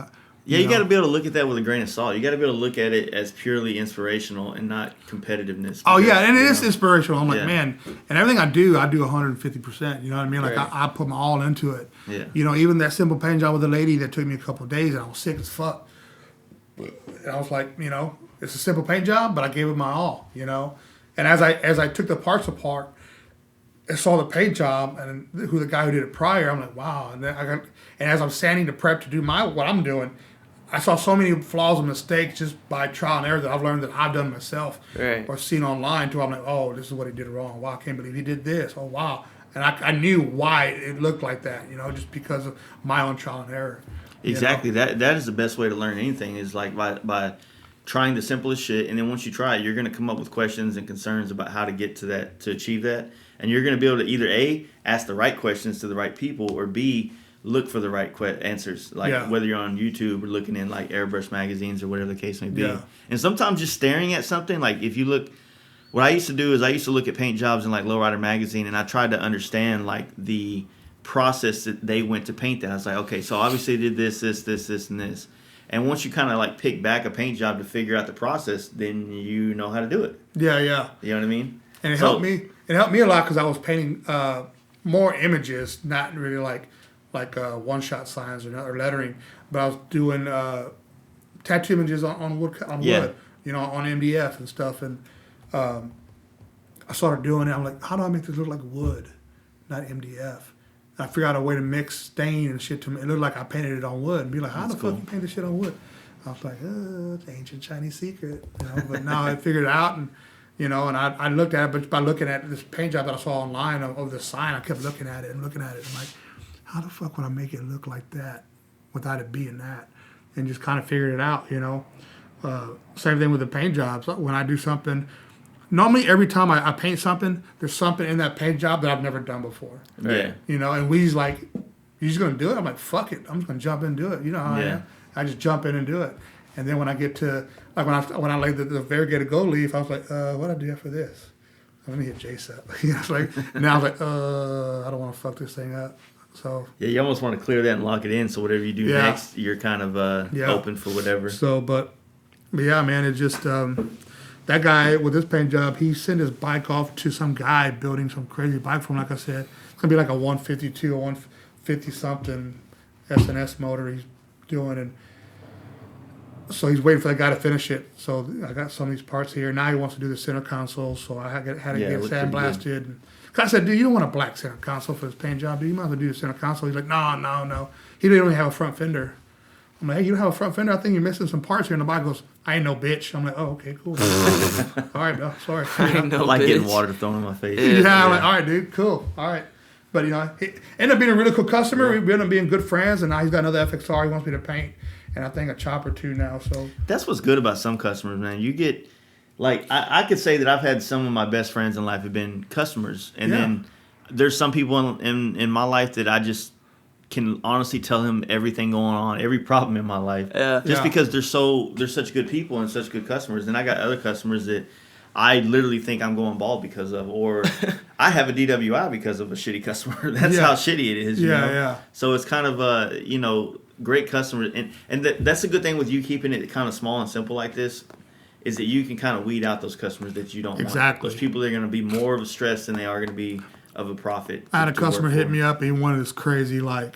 You got to be able to look at that with a grain of salt. You got to be able to look at it as purely inspirational and not competitiveness. Oh, yeah, and it is inspirational. I'm like, man, and everything I do 150%. You know what I mean? Like, right. I put my all into it. Yeah. Even that simple paint job with the lady that took me a couple of days, and I was sick as fuck. And I was like, it's a simple paint job, but I gave it my all, And as I took the parts apart, I saw the paint job and who the guy who did it prior. I'm like, wow. And then and as I'm standing to prep to do what I'm doing, I saw so many flaws and mistakes just by trial and error that I've learned that I've done myself or seen online. Too, I'm like, oh, this is what he did wrong. Wow, I can't believe he did this. Oh, wow. And I knew why it looked like that, just because of my own trial and error. Exactly. That is the best way to learn anything is like by trying the simplest shit, and then once you try it, you're going to come up with questions and concerns about how to get to that, to achieve that. And you're going to be able to either A, ask the right questions to the right people, or B, look for the right answers. Like whether you're on YouTube or looking in like airbrush magazines or whatever the case may be. Yeah. And sometimes just staring at something, like if you look, what I used to do is I used to look at paint jobs in like Lowrider magazine, and I tried to understand like the process that they went to paint that. I was like, okay, so obviously they did this, and this. And once you kind of like pick back a paint job to figure out the process, then you know how to do it. Yeah, yeah. You know what I mean? And it helped me. It helped me a lot because I was painting more images, not really like one-shot signs or lettering, but I was doing tattoo images on wood, you know, on MDF and stuff. And I started doing it. I'm like, how do I make this look like wood, not MDF? I figured out a way to mix stain and shit to me. It looked like I painted it on wood. And be like, how the fuck you paint this shit on wood? I was like, it's an ancient Chinese secret. You know? But now I figured it out, and you know, and I looked at it, but by looking at this paint job that I saw online of the sign, I kept looking at it. I'm like, how the fuck would I make it look like that without it being that? And just kind of figured it out, you know. Same thing with the paint jobs. When I do something, normally every time I paint something, there's something in that paint job that I've never done before. Yeah. You know, and Wee's like, you just gonna do it? I'm like, fuck it, I'm just gonna jump in and do it. You know how I am. I just jump in and do it. And then when I get to like when I laid the variegated gold leaf, I was like, what do I do after this? Let me hit Jace up. It's like now I was like, I don't want to fuck this thing up. So yeah, you almost want to clear that and lock it in, so whatever you do next, you're kind of open for whatever. So, but yeah, man, it just that guy with this paint job, he sent his bike off to some guy building some crazy bike for him. Like I said, it's gonna be like a 152 or 150 something SNS motor he's doing, and so he's waiting for that guy to finish it. So I got some of these parts here. Now he wants to do the center console, so I had to get sandblasted. Cause I said, dude, you don't want a black center console for this paint job, dude. You might as well do the center console. He's like, no. He didn't even have a front fender. I'm like, hey, you don't have a front fender? I think you're missing some parts here. And the bike goes, I ain't no bitch. I'm like, oh, okay, cool. All right, bro, sorry. I ain't no like bitch. getting water thrown in my face. Yeah, I'm like, all right, dude, cool. All right. But, you know, he ended up being a really cool customer. We ended up being good friends, and now he's got another FXR he wants me to paint, and I think a chopper too now. So that's what's good about some customers, man. You get, like, I could say that I've had some of my best friends in life have been customers, and then there's some people in my life that I just can honestly tell him everything going on, every problem in my life, just because they're such good people and such good customers. And I got other customers that I literally think I'm going bald because of, or I have a DWI because of a shitty customer. That's how shitty it is. You know? Yeah. So it's kind of you know, great customers, and that's a good thing with you keeping it kind of small and simple like this, is that you can kind of weed out those customers that you don't want. Those people that are going to be more of a stress than they are going to be of a profit. I had a customer hit me up, and he wanted this crazy like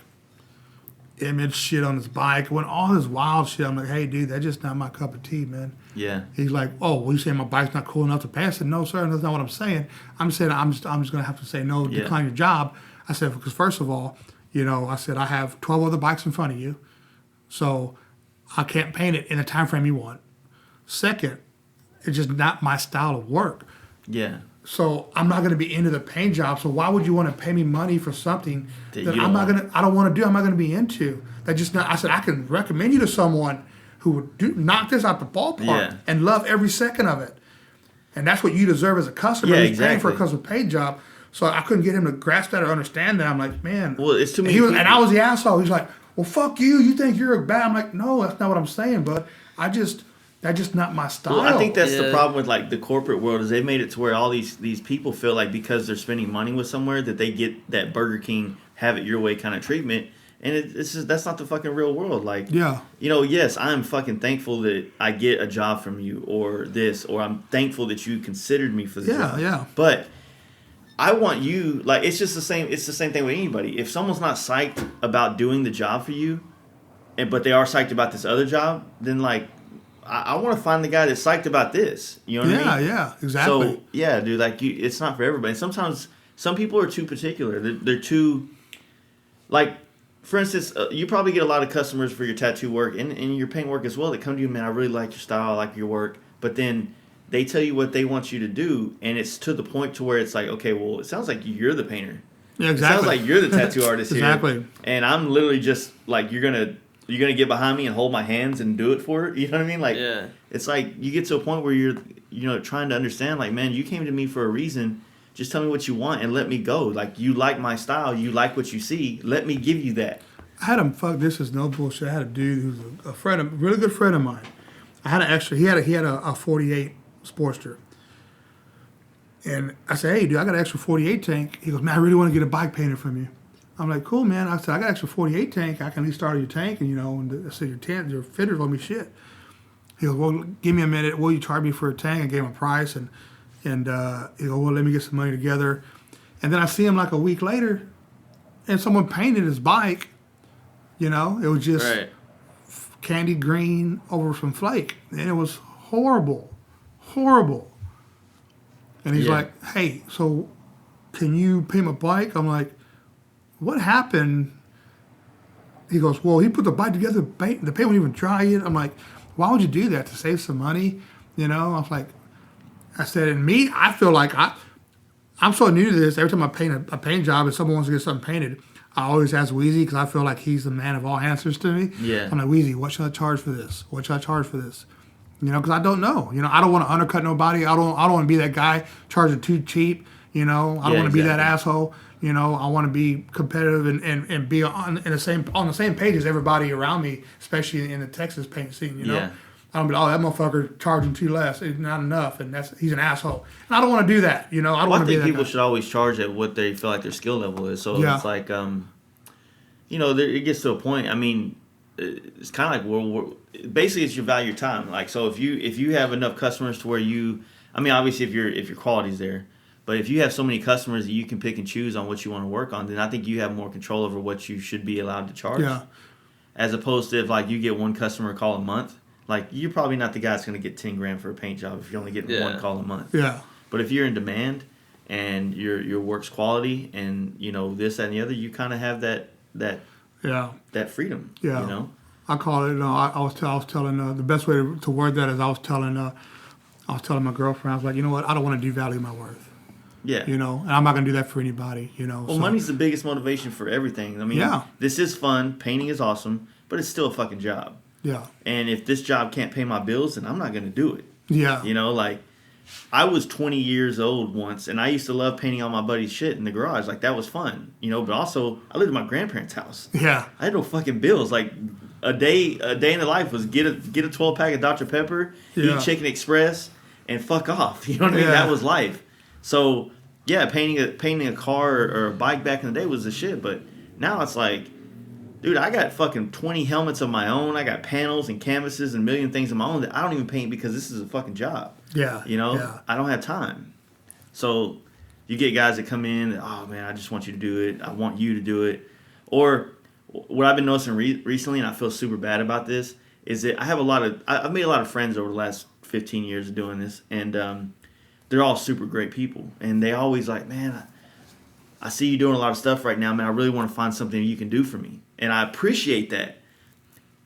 image shit on his bike, when all this wild shit. I'm like, hey dude, that's just not my cup of tea, man. Yeah. He's like, oh, well, you saying my bike's not cool enough to pass? I said, no, sir, that's not what I'm saying. I'm saying I'm just gonna have to say no, decline your job. I said, because first of all, you know, I said I have 12 other bikes in front of you, so I can't paint it in the time frame you want. Second, it's just not my style of work. Yeah. So I'm not going to be into the paint job. So why would you want to pay me money for something that I don't want to do? I'm not going to be into. That just not. I said I can recommend you to someone who would knock this out the ballpark and love every second of it. And that's what you deserve as a customer. Yeah, He's paying for a custom paint job. So I couldn't get him to grasp that or understand that. I'm like, man. Well, it's too many. And I was the asshole. He's like, well, fuck you. You think you're a bad? I'm like, no, that's not what I'm saying. But that's just not my style. Well, I think that's the problem with like the corporate world, is they made it to where all these people feel like because they're spending money with somewhere that they get that Burger King have it your way kind of treatment, and it's just, that's not the fucking real world. Like, you know, yes, I'm fucking thankful that I get a job from you or this, or I'm thankful that you considered me for the job. Yeah. But I want you, like, it's just the same. It's the same thing with anybody. If someone's not psyched about doing the job for you, but they are psyched about this other job, then like, I want to find the guy that's psyched about this. You know what I mean? Yeah, exactly. So, yeah, dude, like, it's not for everybody. Sometimes some people are too particular. They're too, like, for instance, you probably get a lot of customers for your tattoo work and your paint work as well that come to you, man, I really like your style, I like your work. But then they tell you what they want you to do, and it's to the point to where it's like, okay, well, it sounds like you're the painter. Yeah, exactly. It sounds like you're the tattoo artist here. Exactly. And I'm literally just, like, you're gonna get behind me and hold my hands and do it for it. You know what I mean? Like, it's like you get to a point where you're, you know, trying to understand, like, man, you came to me for a reason. Just tell me what you want and let me go. Like, you like my style. You like what you see. Let me give you that. I had him, this is no bullshit. I had a dude who's a friend, a really good friend of mine. I had an extra, he had a 48 Sportster. And I said, hey, dude, I got an extra 48 tank. He goes, man, I really want to get a bike painted from you. I'm like, cool, man. I said, I got an extra 48 tank. I can at least start your tank, and and I said, your fitters owe me shit. He goes, well, give me a minute. Will you charge me for a tank? I gave him a price, and he goes, well, let me get some money together. And then I see him like a week later, and someone painted his bike. It was just candy green over some flake, and it was horrible. And he's like, hey, so can you paint my bike? I'm like, what happened? He goes, well, he put the bike together, the paint wasn't even dry yet. I'm like, why would you do that? To save some money? I was like, I said, and me, I feel like I'm so new to this. Every time I paint a paint job and someone wants to get something painted, I always ask Weezy because I feel like he's the man of all answers to me. Yeah. I'm like, Weezy, what should I charge for this? What should I charge for this? Because I don't know. I don't want to undercut nobody. I don't want to be that guy charging too cheap. I don't want to be that asshole. I want to be competitive and be on the same page as everybody around me, especially in the Texas paint scene. Yeah. I don't be, oh, that motherfucker charging too less. It's not enough, and he's an asshole. And I don't want to do that. I don't want to be that guy. I think people should always charge at what they feel like their skill level is. So it's like, it gets to a point. I mean, it's kind of like basically it's your value your time. Like, so if you have enough customers to where obviously if your quality's there, but if you have so many customers that you can pick and choose on what you want to work on, then I think you have more control over what you should be allowed to charge. Yeah. As opposed to if like you get one customer call a month, like you're probably not the guy that's going to get $10,000 for a paint job if you're only getting one call a month. Yeah. But if you're in demand and your work's quality and this, that, and the other, you kind of have that freedom. Yeah. I call it. I was telling the best way to word that is I was telling my girlfriend, I was like, you know what? I don't want to devalue my worth. Yeah. And I'm not gonna do that for anybody. Well, money's the biggest motivation for everything. I mean, this is fun. Painting is awesome, but it's still a fucking job. Yeah. And if this job can't pay my bills, then I'm not gonna do it. Yeah. Like I was 20 years old once, and I used to love painting all my buddies' shit in the garage. Like that was fun. But also I lived in my grandparents' house. Yeah. I had no fucking bills. Like a day in the life was get a 12-pack of Dr. Pepper, eat Chicken Express, and fuck off. You know what I mean? Yeah. That was life. So yeah, painting a car or a bike back in the day was the shit. But now it's like, dude, I got fucking 20 helmets of my own. I got panels and canvases and a million things of my own that I don't even paint because this is a fucking job. Yeah. Yeah. I don't have time. So you get guys that come in, oh man, I just want you to do it. I want you to do it. Or what I've been noticing recently, and I feel super bad about this, is that I've made a lot of friends over the last 15 years of doing this, and they're all super great people. And they always like, man, I see you doing a lot of stuff right now, man. I really want to find something you can do for me. And I appreciate that.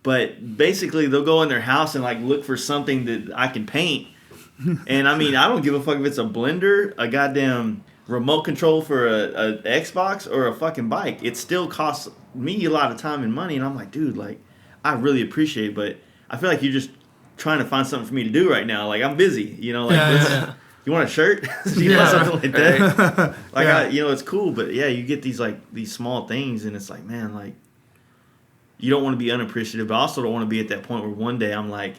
But basically, they'll go in their house and like look for something that I can paint. And I mean, I don't give a fuck if it's a blender, a goddamn remote control for a Xbox, or a fucking bike. It still costs me a lot of time and money. And I'm like, dude, like, I really appreciate it, but I feel like you're just trying to find something for me to do right now. Like, I'm busy, you want a shirt? You want something like that? Like, it's cool, but yeah, you get these small things, and it's like, man, like, you don't want to be unappreciative, but I also don't want to be at that point where one day I'm like,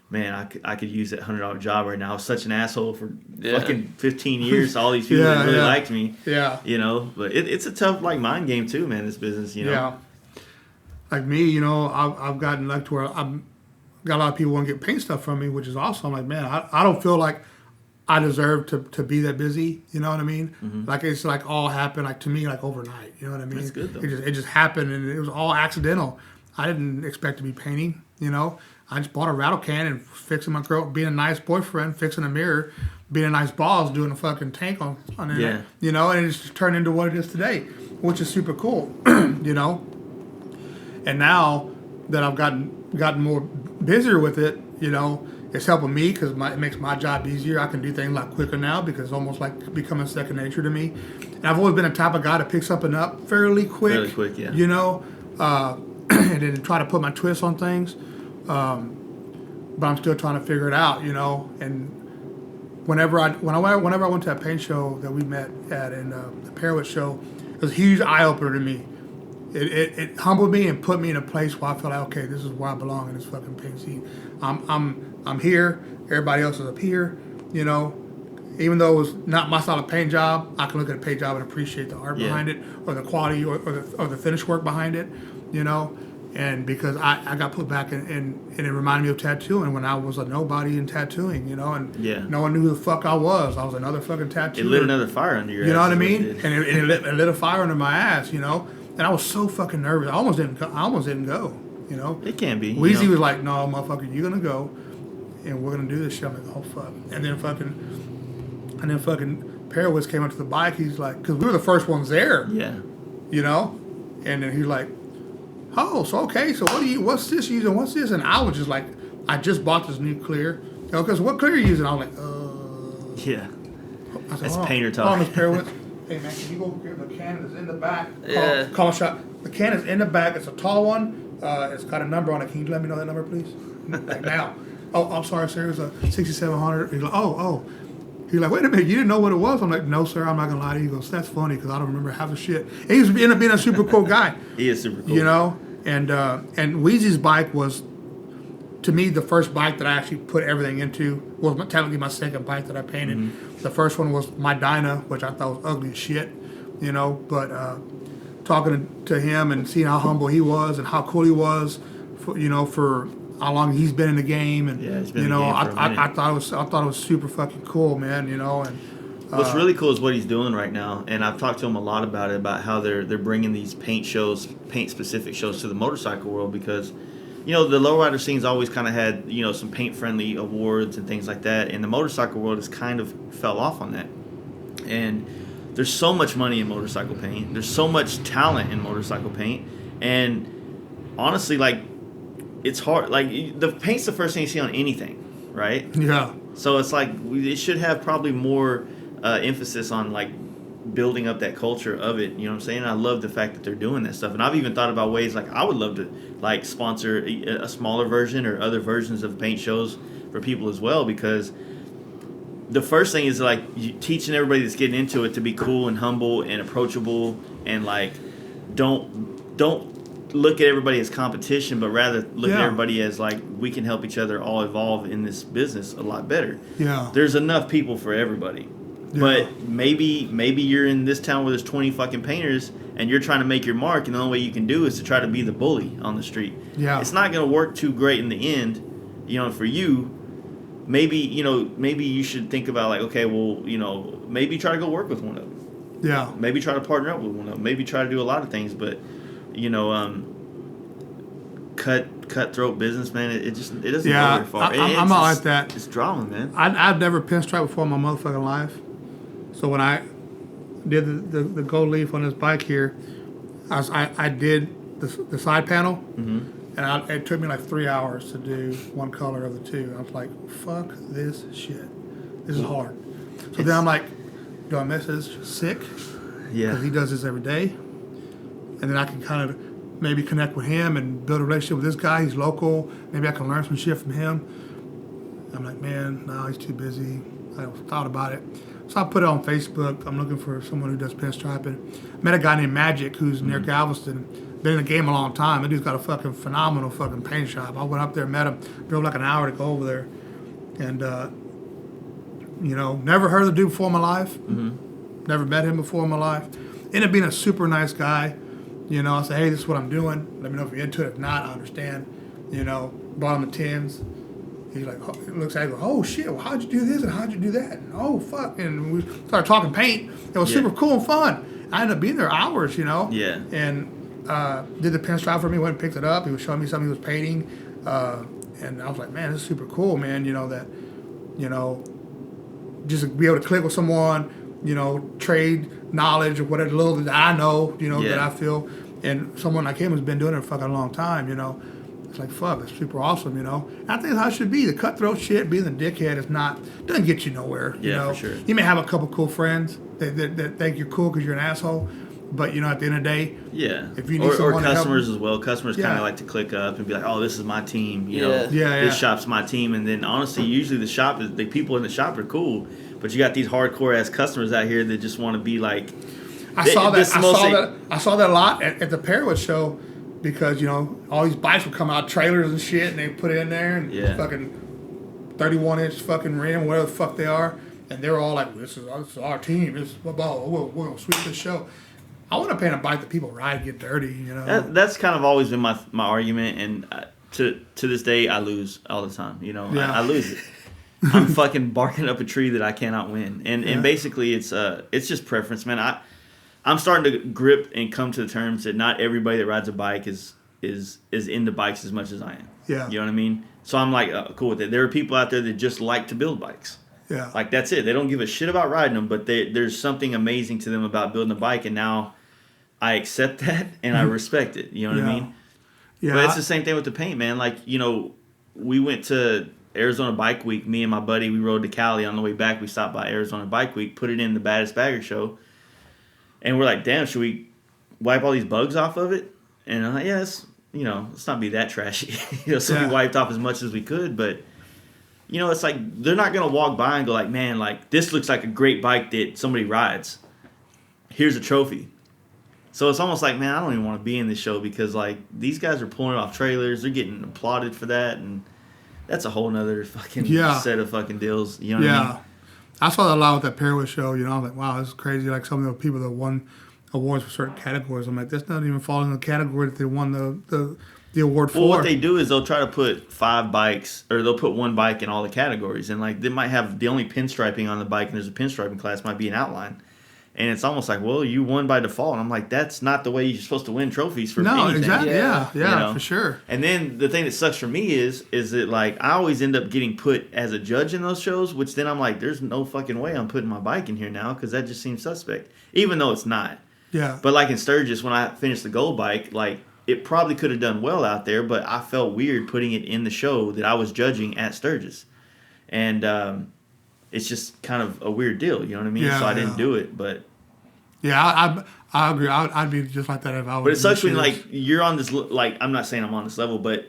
man, I could use that $100 job right now. I was such an asshole for fucking 15 years. All these people that really liked me. Yeah. But it's a tough mind game too, man. This business, Yeah. Like me, I've gotten luck to where I've got a lot of people want to get paint stuff from me, which is awesome. I'm like, man, I don't feel like I deserve to be that busy. You know what I mean? Mm-hmm. Like it's like all happened like to me like overnight. You know what I mean? That's good though. It just happened, and it was all accidental. I didn't expect to be painting. I just bought a rattle can and fixing my girl, being a nice boyfriend, fixing a mirror, being a nice boss, doing a fucking tank on it. And it's just turned into what it is today, which is super cool. And now that I've gotten more busier with it, it's helping me because it makes my job easier. I can do things a lot quicker now because it's almost like becoming second nature to me. And I've always been the type of guy to pick something up fairly quick. Fairly quick, yeah. And then try to put my twist on things. But I'm still trying to figure it out, And whenever I went to that paint show that we met at in the Pearwood show, it was a huge eye opener to me. It humbled me and put me in a place where I felt like, okay, this is where I belong in this fucking paint scene. I'm here. Everybody else is up here, even though it was not my style of paint job, I can look at a paint job and appreciate the art behind it, or the quality, or the finish work behind it, you know. And because I got put back in, and it reminded me of tattooing when I was a nobody in tattooing, you know, and no one knew who the fuck I was. I was another fucking tattooer. It lit another fire under your ass. You know what I mean? And it lit a fire under my ass, you know. And I was so fucking nervous. I almost didn't go, you know. It can be. Weezy was like, "No, motherfucker, you're gonna go, and we're gonna do this shit." I'm like, "Oh fuck!" And then fucking Perowitz came up to the bike. He's like, because we were the first ones there. Yeah. You know, and then he's like, "Oh, so okay, so what's this using? What's this?" And I was just like, "I just bought this new clear." You know, because what clear are you using? I was like, Yeah. I said, That's painter talk. Miss Perowitz. Hey man, can you go get the can that's in the back? Yeah. Call a shot. The can is in the back. It's a tall one. It's got a number on it. Can you let me know that number, please? Like now. Oh, I'm sorry, sir. It was a 6700. He's like, oh. He's like, wait a minute, you didn't know what it was? I'm like, no, sir, I'm not going to lie to you. He goes, that's funny because I don't remember half the shit. And he ended up being a super cool guy. He is super cool. You know? And Weezy's bike was, to me, the first bike that I actually put everything into. Was technically my second bike that I painted. Mm-hmm. The first one was my Dyna, which I thought was ugly as shit. You know? But talking to him and seeing how humble he was and how cool he was, for how long he's been in the game, and he's been in the game for a minute. I thought it was super fucking cool, man. You know, and what's really cool is what he's doing right now, and I've talked to him a lot about it, about how they're bringing these paint specific shows to the motorcycle world, because the lowrider scene's always kind of had some paint friendly awards and things like that, and the motorcycle world has kind of fell off on that. And there's so much money in motorcycle paint. There's so much talent in motorcycle paint, and honestly, like, it's hard. Like, the paint's the first thing you see on anything, right? Yeah. So it's like it should have probably more emphasis on like building up that culture of it. You know what I'm saying? I love the fact that they're doing that stuff, and I've even thought about ways like I would love to like sponsor a smaller version or other versions of paint shows for people as well, because the first thing is like teaching everybody that's getting into it to be cool and humble and approachable, and like don't look at everybody as competition, but rather look at everybody as like we can help each other all evolve in this business a lot better. Yeah. There's enough people for everybody. Yeah. But maybe you're in this town where there's 20 fucking painters and you're trying to make your mark, and the only way you can do is to try to be the bully on the street. Yeah. It's not going to work too great in the end, for you. Maybe you should think about like, okay, well, maybe try to go work with one of them. Yeah. Maybe try to partner up with one of them. Maybe try to do a lot of things, but cutthroat business, man. It doesn't go very far. I'm not like that. It's drama, man. I've never pinstripe before in my motherfucking life. So when I did the gold leaf on this bike here, I did the side panel, and it took me like 3 hours to do one color of the two. I was like, fuck this shit. This is hard. So then I'm like, do I miss this sick? Yeah. Because he does this every day. And then I can kind of maybe connect with him and build a relationship with this guy. He's local. Maybe I can learn some shit from him. I'm like, man, no, he's too busy. I thought about it. So I put it on Facebook. I'm looking for someone who does pinstriping. Met a guy named Magic who's near Galveston. Been in the game a long time. That dude's got a fucking phenomenal fucking paint shop. I went up there, met him, drove like an hour to go over there. And, never heard of the dude before in my life. Mm-hmm. Never met him before in my life. Ended up being a super nice guy. I said, hey, this is what I'm doing. Let me know if you're into it. If not, I understand. Bought him the tins. He's like, he looks at me, oh shit, well, how'd you do this and how'd you do that? And oh fuck, and we started talking paint. It was super cool and fun. I ended up being there hours, Yeah. And did the pinstripe for me. Went and picked it up. He was showing me something he was painting, and I was like, man, this is super cool, man. Just be able to click with someone. Trade knowledge or whatever little that I know, that I feel, and someone like him has been doing it for a fucking long time, It's like, fuck, it's super awesome, And I think that's how it should be. The cutthroat shit, being the dickhead doesn't get you nowhere, for sure. You may have a couple cool friends that think you're cool because you're an asshole, but, at the end of the day, if you need someone or customers to help, as well. Customers kind of like to click up and be like, oh, this is my team, Yeah. This shop's my team. And then, honestly, usually the people in the shop are cool, but you got these hardcore ass customers out here that just want to be like. I saw that a lot at the Perowitz show, because all these bikes would come out, trailers and shit, and they put it in there and fucking 31-inch fucking rim, whatever the fuck they are, and they're all like, this is our team. This is we're gonna sweep this show. I want to paint a bike that people ride and get dirty. You know, that's kind of always been my argument, and to this day I lose all the time. You know, Yeah. I lose it. I'm fucking barking up a tree that I cannot win, and basically it's just preference, man. I'm starting to grip and come to the terms that not everybody that rides a bike is into bikes as much as I am. Yeah. You know what I mean? So I'm like, cool with it. There are people out there that just like to build bikes. Yeah. Like, that's it. They don't give a shit about riding them, but there's something amazing to them about building a bike, and now I accept that and I respect it. You know what I mean? Yeah. But it's the same thing with the paint, man. Like, you know, we went to Arizona Bike Week. Me and my buddy, we rode to Cali. On the way back, we stopped by Arizona Bike Week, put it in the Baddest Bagger show, and we're like, damn, should we wipe all these bugs off of it? And I'm like, yeah, let's not be that trashy. So we wiped off as much as we could, but you know, it's like they're not gonna walk by and go like, man, like this looks like a great bike that somebody rides. Here's a trophy. So it's almost like, man, I don't even want to be in this show because like these guys are pulling it off trailers, they're getting applauded for that, and that's a whole nother fucking set of fucking deals. You know what I mean? I saw that a lot with that Pairway show. You know, I'm like, wow, this is crazy. Like some of the people that won awards for certain categories, I'm like, this doesn't even fall in the category that they won the award for. Well, what they do is they'll try to put 5 bikes, or they'll put 1 bike in all the categories, and like they might have the only pinstriping on the bike, and there's a pinstriping class might be an outline, and it's almost like, well, you won by default. And I'm like, that's not the way you're supposed to win trophies for anything. Exactly, yeah, You know? for sure. And then the thing that sucks for me is that like I always end up getting put as a judge in those shows, which then I'm like, there's no fucking way I'm putting my bike in here now because that just seems suspect, even though it's not. Yeah. But like in Sturgis, when I finished the gold bike, like it probably could have done well out there, but I felt weird putting it in the show that I was judging at Sturgis. And it's just kind of a weird deal, you know what I mean? Yeah, so I didn't do it, but... Yeah, I agree. I'd be just like that if I was... But it sucks when, like, you're on this... Like, I'm not saying I'm on this level, but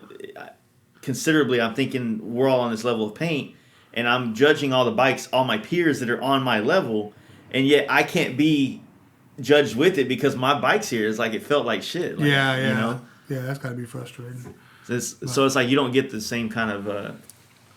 considerably I'm thinking we're all on this level of paint, and I'm judging all the bikes, all my peers that are on my level, and yet I can't be judged with it because my bike's here. It's like it felt like shit. Like, yeah. You know? Yeah, that's got to be frustrating. So it's like you don't get the same kind of...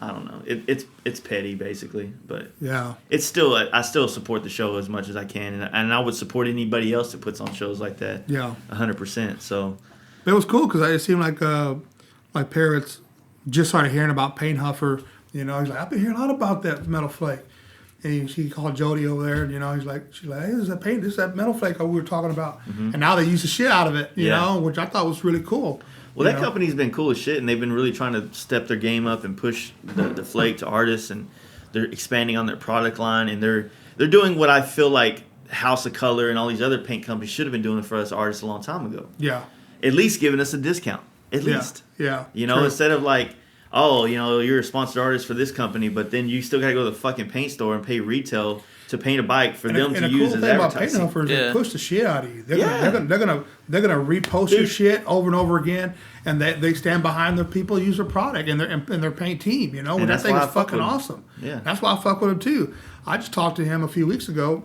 I don't know. It's petty, basically, but yeah, it's still. I still support the show as much as I can, and I would support anybody else that puts on shows like that. Yeah, 100%. So it was cool because it seemed like Parrots just started hearing about Paint Huffer. You know, he's like, I've been hearing a lot about that metal flake. And he called Jody over there, and you know, she's like, hey, this is that metal flake we were talking about, and now they use the shit out of it. You know, which I thought was really cool. Well, that company's been cool as shit, and they've been really trying to step their game up and push the flake to artists, and they're expanding on their product line, and they're doing what I feel like House of Color and all these other paint companies should have been doing for us artists a long time ago. Yeah. At least giving us a discount. At least. Yeah. You know, instead of like, oh, you know, you're a sponsored artist for this company, but then you still got to go to the fucking paint store and pay retail to paint a bike for them to use as advertising. And the cool thing about Paint Huffer is they push the shit out of you. They're gonna repost your shit over and over again, and they stand behind the people who use their product and their paint team. You know, and that thing is fucking awesome. Yeah, that's why I fuck with him too. I just talked to him a few weeks ago,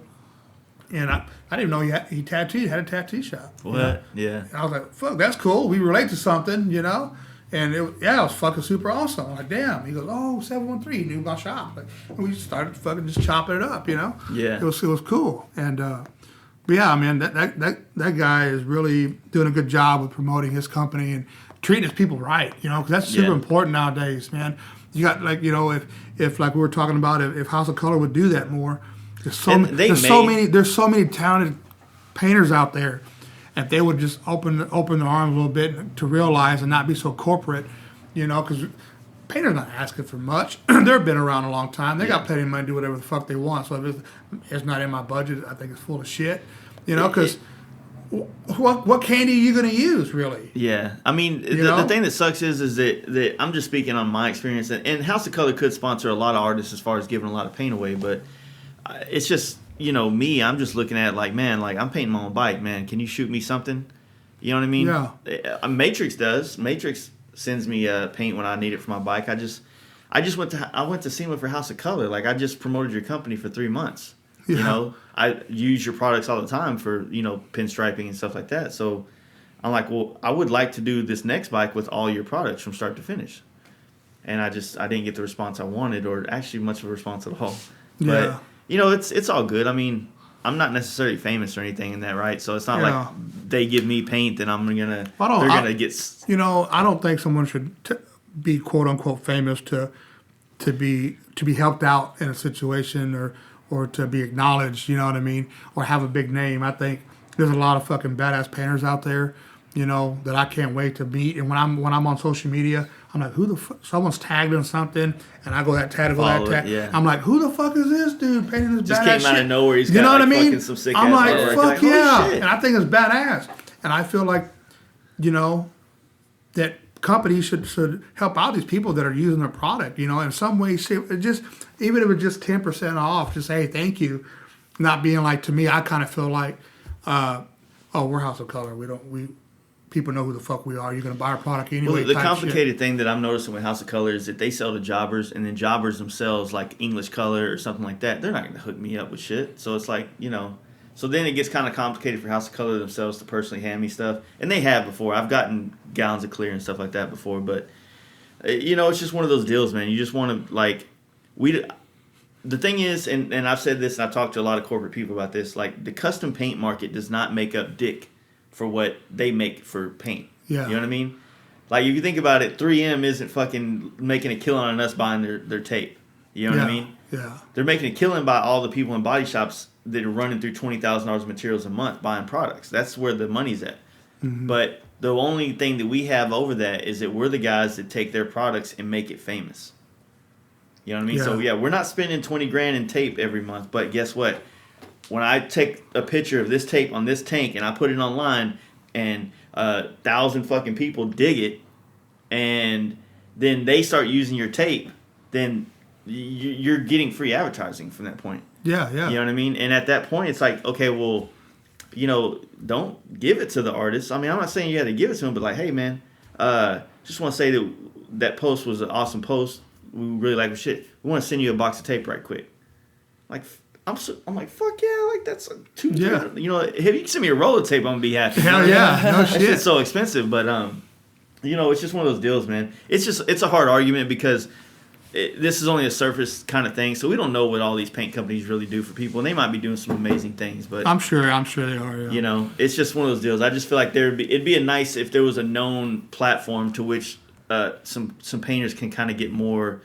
and I didn't even know he had a tattoo shop. What? You know? Yeah. And I was like, fuck, that's cool. We relate to something, you know. And it was fucking super awesome. I'm like, damn. He goes, 713. He knew my shop. Like, and we started fucking just chopping it up, you know. Yeah. It was cool. And but yeah, man, that guy is really doing a good job with promoting his company and treating his people right, you know, because that's super important nowadays, man. You got like, you know, if like we were talking about, if House of Color would do that more, there's so many talented painters out there. If they would just open their arms a little bit to realize and not be so corporate, you know, because painters not asking for much. They've been around a long time. They got plenty of money to do whatever the fuck they want. So if it's not in my budget, I think it's full of shit, you know, because what candy are you going to use, really? Yeah. I mean, the thing that sucks is that I'm just speaking on my experience, and House of Color could sponsor a lot of artists as far as giving a lot of paint away, but it's just... You know, I'm just looking at it like, man, like I'm painting my own bike, man. Can you shoot me something? You know what I mean? Yeah. Matrix does. Matrix sends me paint when I need it for my bike. I went to SEMA for House of Color. Like I just promoted your company for 3 months. Yeah. You know, I use your products all the time for, you know, pinstriping and stuff like that. So I'm like, well, I would like to do this next bike with all your products from start to finish. And I didn't get the response I wanted, or actually much of a response at all. But it's all good. I mean, I'm not necessarily famous or anything in that, right? So it's not like they give me paint, then I'm gonna. They're gonna get. I don't think someone should be quote unquote famous to be helped out in a situation or to be acknowledged. You know what I mean? Or have a big name. I think there's a lot of fucking badass painters out there, that I can't wait to meet. And when I'm on social media, I'm like, who the fuck? Someone's tagged in something, and I go that tag, Yeah. I'm like, who the fuck is this dude painting this just badass came out of nowhere. He's you know got what I mean? fucking some sick I'm ass like, artwork. fuck Holy yeah, shit. and I think it's badass. And I feel like, that companies should help out these people that are using their product. In some way, shape, just even if it's just 10% off, just say hey, thank you. Not being like, to me, I kind of feel like, we're House of Color. People know who the fuck we are. You're gonna buy our product anyway. Well, the complicated thing that I'm noticing with House of Color is that they sell to jobbers, and then jobbers themselves, like English Color or something like that, they're not gonna hook me up with shit. So it's like, so then it gets kind of complicated for House of Color themselves to personally hand me stuff, and they have before. I've gotten gallons of clear and stuff like that before, but it's just one of those deals, man. You just want to the thing is, and I've said this, and I've talked to a lot of corporate people about this, like the custom paint market does not make up dick for what they make for paint. Yeah. You know what I mean? Like, if you think about it, 3M isn't fucking making a killing on us buying their tape. You know what I mean? Yeah. They're making a killing by all the people in body shops that are running through $20,000 of materials a month buying products. That's where the money's at. Mm-hmm. But the only thing that we have over that is that we're the guys that take their products and make it famous. You know what I mean? Yeah. So, we're not spending $20,000 in tape every month, but guess what? When I take a picture of this tape on this tank and I put it online and 1,000 fucking people dig it, and then they start using your tape, then you're getting free advertising from that point. Yeah. You know what I mean? And at that point, it's like, okay, well, don't give it to the artist. I mean, I'm not saying you had to give it to him, but like, hey, man, just want to say that post was an awesome post. We really like your shit. We want to send you a box of tape right quick. Like, I'm like, fuck yeah, like that's $200. Yeah. If you can send me a roll of tape, I'm gonna be happy. Hell yeah, no that shit. shit's so expensive, but it's just one of those deals, man. It's a hard argument because this is only a surface kind of thing, so we don't know what all these paint companies really do for people, and they might be doing some amazing things, but I'm sure they are. Yeah. It's just one of those deals. I just feel like it'd be a nice if there was a known platform to which some painters can kind of get more.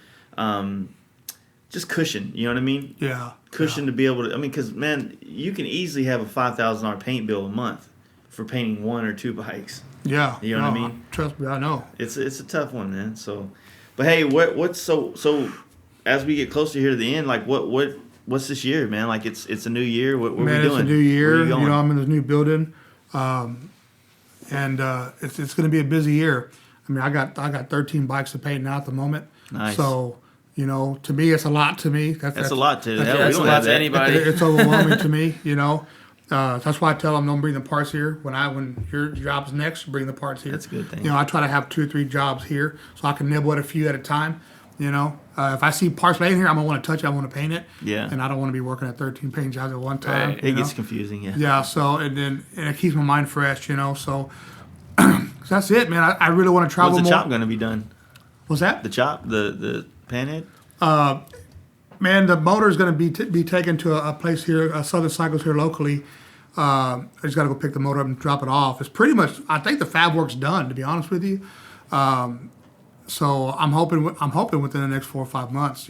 Just cushion, you know what I mean? Yeah. Cushion to be able to, because, man, you can easily have a $5,000 paint bill a month for painting 1 or 2 bikes. Yeah. You know what I mean? Trust me, I know. It's a tough one, man. So, but hey, what's so as we get closer here to the end, like what's this year, man? Like it's a new year. What are we doing? It's a new year. Where are you going? I'm in this new building, and it's going to be a busy year. I mean, I got 13 bikes to paint now at the moment. Nice. So, to me, it's a lot to me. That's a lot to that's a lot to anybody. It's overwhelming to me, That's why I tell them don't bring the parts here. When your job's next, bring the parts here. That's a good thing. I try to have 2 or 3 jobs here so I can nibble at a few at a time. If I see parts laying here, I'm gonna want to touch it. I want to paint it. Yeah. And I don't want to be working at 13 paint jobs at one time. Right. It gets confusing. Yeah. Yeah. So and it keeps my mind fresh. So that's it, man. I really want to travel more. When's the chop gonna be done? What's that? The chop, the panhead. Man, the motor is going to be taken to a place here, Southern Cycles here locally. I just got to go pick the motor up and drop it off. It's pretty much, I think the fab work's done, to be honest with you. So I'm hoping within the next 4 or 5 months.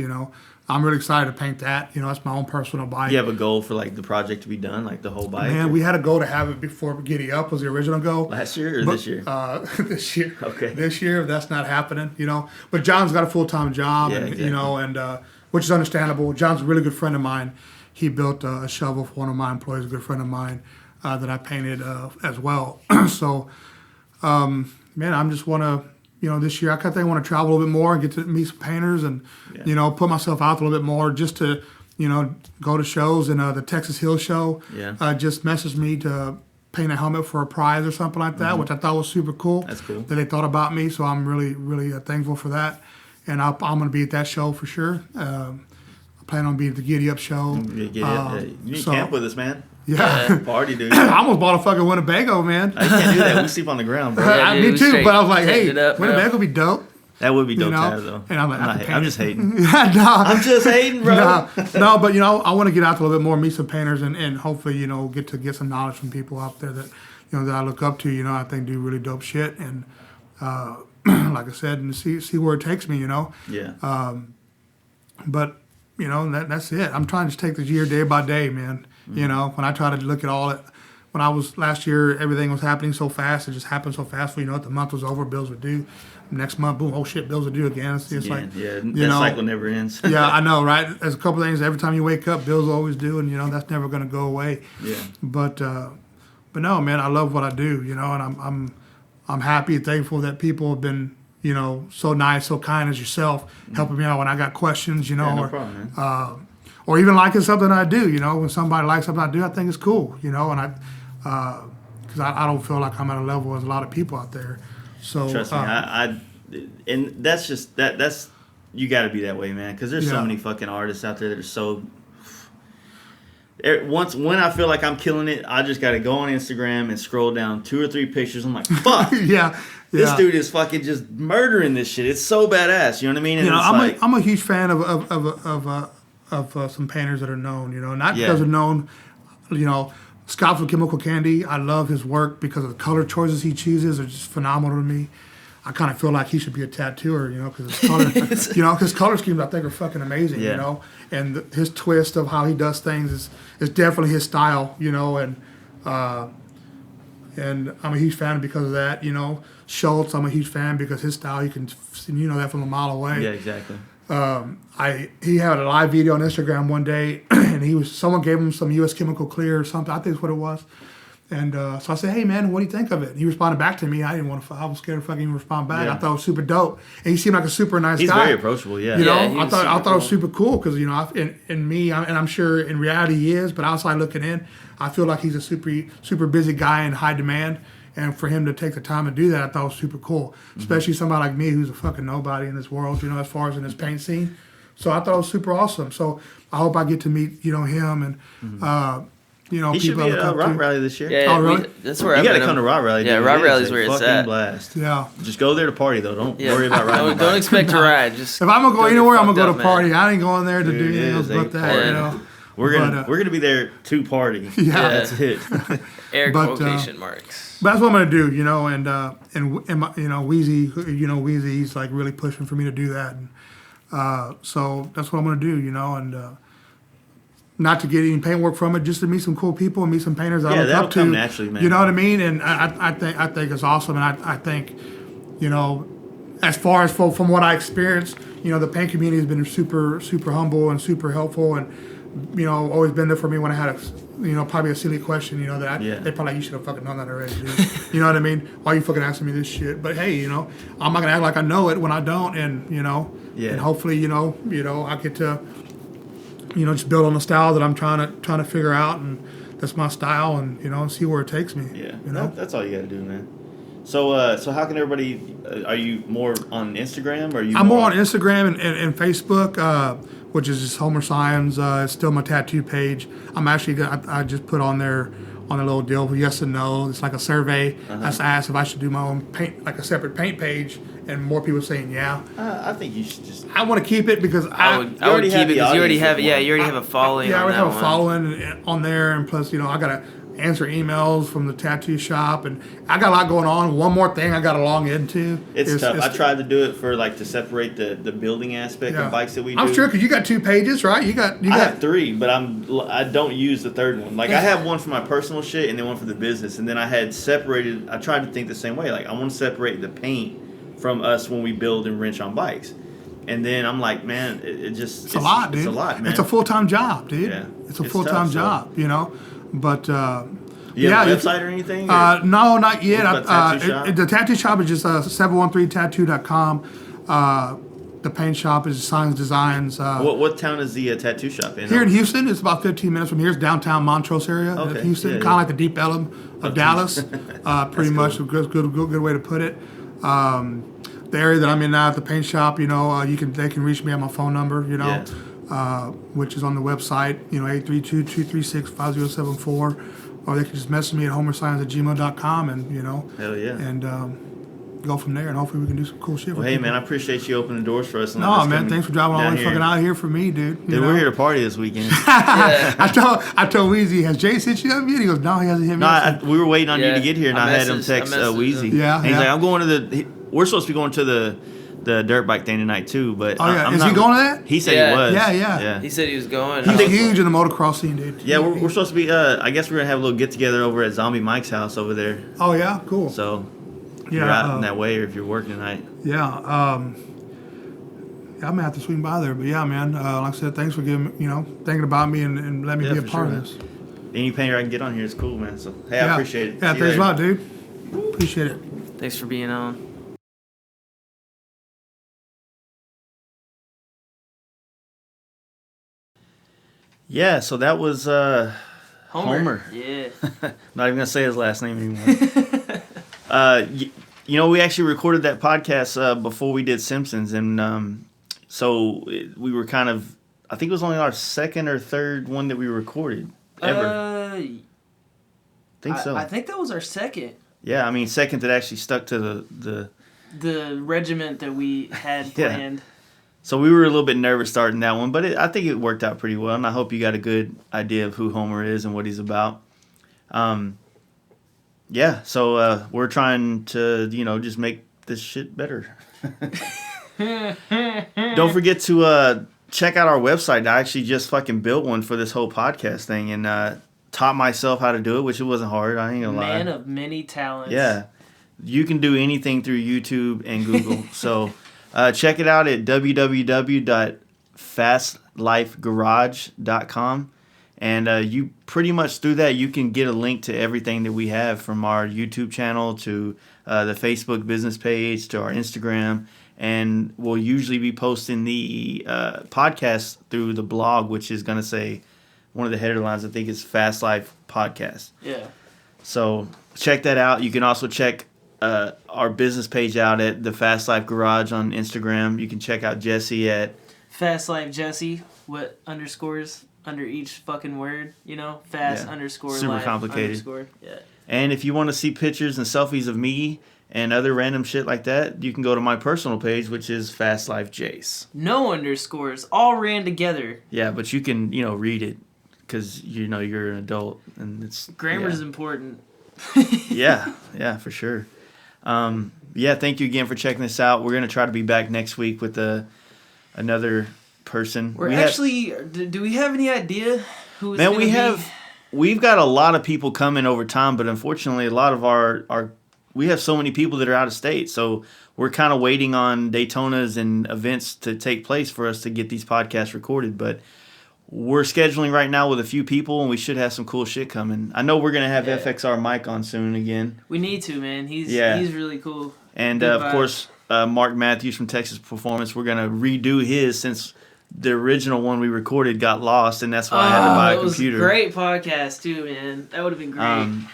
I'm really excited to paint that. That's my own personal bike. You have a goal for like the project to be done, like the whole bike? Man, we had a goal to have it before Giddy Up was the original goal. Last year or this year? This year. Okay. This year, that's not happening. But John's got a full-time job, Yeah, and exactly. which is understandable. John's a really good friend of mine. He built a shovel for one of my employees, a good friend of mine that I painted as well. So, man, I just want to. This year I kind of want to travel a little bit more and get to meet some painters and, put myself out a little bit more just to, go to shows. And the Texas Hill Show just messaged me to paint a helmet for a prize or something like that, which I thought was super cool. That's cool. That they thought about me, so I'm really, really thankful for that. And I'm going to be at that show for sure. I plan on being at the Giddy Up show. You need to camp with us, man. Yeah. Party, dude. I almost bought a fucking Winnebago, man. I can't do that. We sleep on the ground, bro. Yeah, Me dude, too, straight but I was like, hey, it up, bro. Winnebago would be dope. That would be dope you to know? have, though. And I'm like, I'm just hating. no, I'm just hating, bro. no, but I want to get out to a little bit more, meet some painters, and hopefully, get some knowledge from people out there that, that I look up to. I think do really dope shit, and like I said, and see where it takes me. Yeah. But that's it. I'm trying to take this year day by day, man. Mm-hmm. When I try to look at all it. When I was last year, everything was happening so fast. It just happened so fast. The month was over, bills were due. Next month, boom, oh shit, bills are due again. It's like, that cycle never ends. Yeah, I know, right? There's a couple of things. Every time you wake up, bills are always due, and that's never going to go away. Yeah. But no, man, I love what I do, and I'm happy and thankful that people have been, so nice, so kind as yourself, helping me out when I got questions, no problem, man. Or even liking something I do, when somebody likes something I do, I think it's cool, and because I don't feel like I'm at a level as a lot of people out there. So trust me, and that's just that's you got to be that way, man. Because there's so many fucking artists out there that are so. When I feel like I'm killing it, I just got to go on Instagram and scroll down 2 or 3 pictures. I'm like, fuck, this dude is fucking just murdering this shit. It's so badass. You know what I mean? And I'm a huge fan of some painters that are known. Not because they're known. Scott from Chemical Candy, I love his work because of the color choices he chooses are just phenomenal to me. I kind of feel like he should be a tattooer, because his color, because color schemes I think are fucking amazing, and his twist of how he does things is definitely his style, and I'm a huge fan because of that. Schultz, I'm a huge fan because his style you can that from a mile away. Yeah, exactly. He had a live video on Instagram one day, and someone gave him some U.S. Chemical Clear or something. I think that's what it was. And so I said, "Hey man, what do you think of it?" And he responded back to me. I didn't want to. I was scared to fucking even respond back. I thought it was super dope, and he seemed like a super nice guy. He's very approachable. Yeah. I thought it was super cool because and I'm sure in reality he is, but outside looking in, I feel like he's a super busy guy in high demand. And for him to take the time to do that, I thought was super cool. Especially somebody like me who's a fucking nobody in this world, as far as in this paint scene. So I thought it was super awesome. So I hope I get to meet, him and, he people should be at Rock to. Rally this year. Yeah, oh, really? That's where you got to come to Rock Rally. Yeah, dude. Rock Rally's where it's fucking at. Blast. Yeah. Just go there to party, though. Don't worry about riding. Don't expect to ride. Just if I'm going to go anywhere, I'm going to go to man. party. I ain't going there to do Dude, anything else but that, party. We're gonna be there to party. Yeah. That's it. Air But, quotation marks. But that's what I'm gonna do, and my, Wheezy, Wheezy, he's like really pushing for me to do that, and so that's what I'm gonna do, and not to get any paintwork from it, just to meet some cool people and meet some painters I look that'll up to. come naturally, man. You know what I mean? And I think it's awesome, and I think, as far as from what I experienced, the paint community has been super humble and super helpful, and always been there for me when I had probably a silly question, that they probably like, you should have fucking known that already, dude. You know what I mean? Why are you fucking asking me this shit? But hey, I'm not gonna act like I know it when I don't, and and hopefully, I get to, just build on the style that I'm trying to figure out, and that's my style, and see where it takes me. Yeah, that's all you got to do, man. So, so how can everybody? Are you more on Instagram? Or are you? I'm more on Instagram and Facebook, which is just Homer Saenz. It's still my tattoo page. I'm actually I just put on there on a little deal for yes and no. It's like a survey. I asked if I should do my own paint, like a separate paint page, and more people saying yeah. I think you should just. I want to keep it because I would keep it because you already have you already have a following. Yeah, I already have a one. following on there, and plus I gotta answer emails from the tattoo shop, and I got a lot going on. One more thing I got to log into. It's tough. I tried to do it for to separate the building aspect of bikes that we do. I'm sure because you got 2 pages, right? I have 3, but I don't use the third one. I have one for my personal shit and then one for the business, and then I had separated. I tried to think the same way. I want to separate the paint from us when we build and wrench on bikes. And then I'm like, man, it's a lot, dude. It's a lot, man. It's a full-time job, dude. Yeah. It's a full-time job, But you have a website or anything? No, not yet. The tattoo shop is just 713tattoo.com. The paint shop is Saenz Designs. What town is the tattoo shop in? Here in Houston, it's about 15 minutes from here. It's downtown Montrose area of Houston, kind of like the Deep Ellum of Dallas. Pretty much a good way to put it. The area that I'm in now at the paint shop, they can reach me at my phone number, which is on the website, 832-236-5074, or they can just message me at homersaenz@gmail.com, and Hell yeah. And go from there, and hopefully we can do some cool shit. Well, hey, man, I appreciate you opening the doors for us. And No, letting us man, come thanks for driving all the down way fucking out here for me, dude. You Dude, know? we're here to party this weekend. I told Weezy, has Jay sent you up yet? He goes, no, he hasn't hit me. No, up. we were waiting on you Yeah, to get here, and I had him messaged text him. Weezy. Yeah, and he's yeah. like, I'm going to we're supposed to be going to the dirt bike thing tonight too, but Oh, yeah. I'm Is not, he going to that? He said Yeah. he was. Yeah. He said he was going. He's huge in the motocross scene, dude. Yeah, we're supposed to be. I guess we're gonna have a little get together over at Zombie Mike's house over there. Oh, yeah? Cool. So if Yeah, you're out in that way, or if you're working tonight. Yeah, I may have to swing by there, but yeah, man. Like I said, thanks for thinking about me and letting me be a for part sure, of this. Any painter I can get on here is cool, man. So hey, I appreciate it. Yeah, See you thanks a later. lot, dude. Appreciate it. Thanks for being on. Yeah, so that was Homer. Yeah. Not even gonna say his last name anymore. We actually recorded that podcast before we did Simpsons, and we were kind of. I think it was only our second or third one that we recorded ever. I think so. I think that was our second. Yeah, I mean, second that actually stuck to The regiment that we had Yeah. planned. So we were a little bit nervous starting that one, but I think it worked out pretty well, and I hope you got a good idea of who Homer is and what he's about. So we're trying to, just make this shit better. Don't forget to check out our website. I actually just fucking built one for this whole podcast thing and taught myself how to do it, which it wasn't hard. I ain't gonna lie. Man of many talents. Yeah. You can do anything through YouTube and Google. So check it out at www.fastlifegarage.com. And you pretty much through that, you can get a link to everything that we have, from our YouTube channel to the Facebook business page to our Instagram. And we'll usually be posting the podcast through the blog, which is going to say, one of the header lines, I think, is Fast Life Podcast. Yeah. So check that out. You can also check our business page out at the Fast Life Garage on Instagram. You can check out Jesse at Fast Life Jesse. What underscores under each fucking word? Fast Yeah. underscore Super life complicated. underscore. Yeah. And if you want to see pictures and selfies of me and other random shit like that, you can go to my personal page, which is Fast Life Jace. No underscores. All ran together. Yeah, but you can, read it because, you're an adult and it's... Grammar's yeah. important. Yeah, for sure. Thank you again for checking this out. We're going to try to be back next week with another person. Do we have any idea who it's Man, gonna be? we've got a lot of people coming over time, but unfortunately a lot of we have so many people that are out of state, so we're kind of waiting on Daytonas and events to take place for us to get these podcasts recorded, but we're scheduling right now with a few people, and we should have some cool shit coming. I know we're going to have FXR Mike on soon again. We need to, man. He's really cool. And, Good of vibes. course, Mark Matthews from Texas Performance. We're going to redo his since the original one we recorded got lost, and that's why I had to buy a computer. It was a great podcast, too, man. That would have been great. And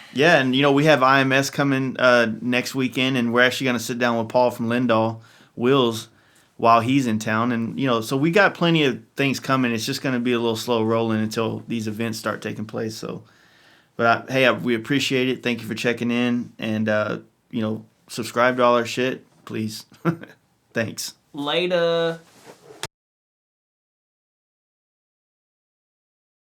we have IMS coming next weekend, and we're actually going to sit down with Paul from Lindahl Wheels while he's in town. And, so we got plenty of things coming. It's just going to be a little slow rolling until these events start taking place. So, but we appreciate it. Thank you for checking in, and, subscribe to all our shit, please. Thanks. Later.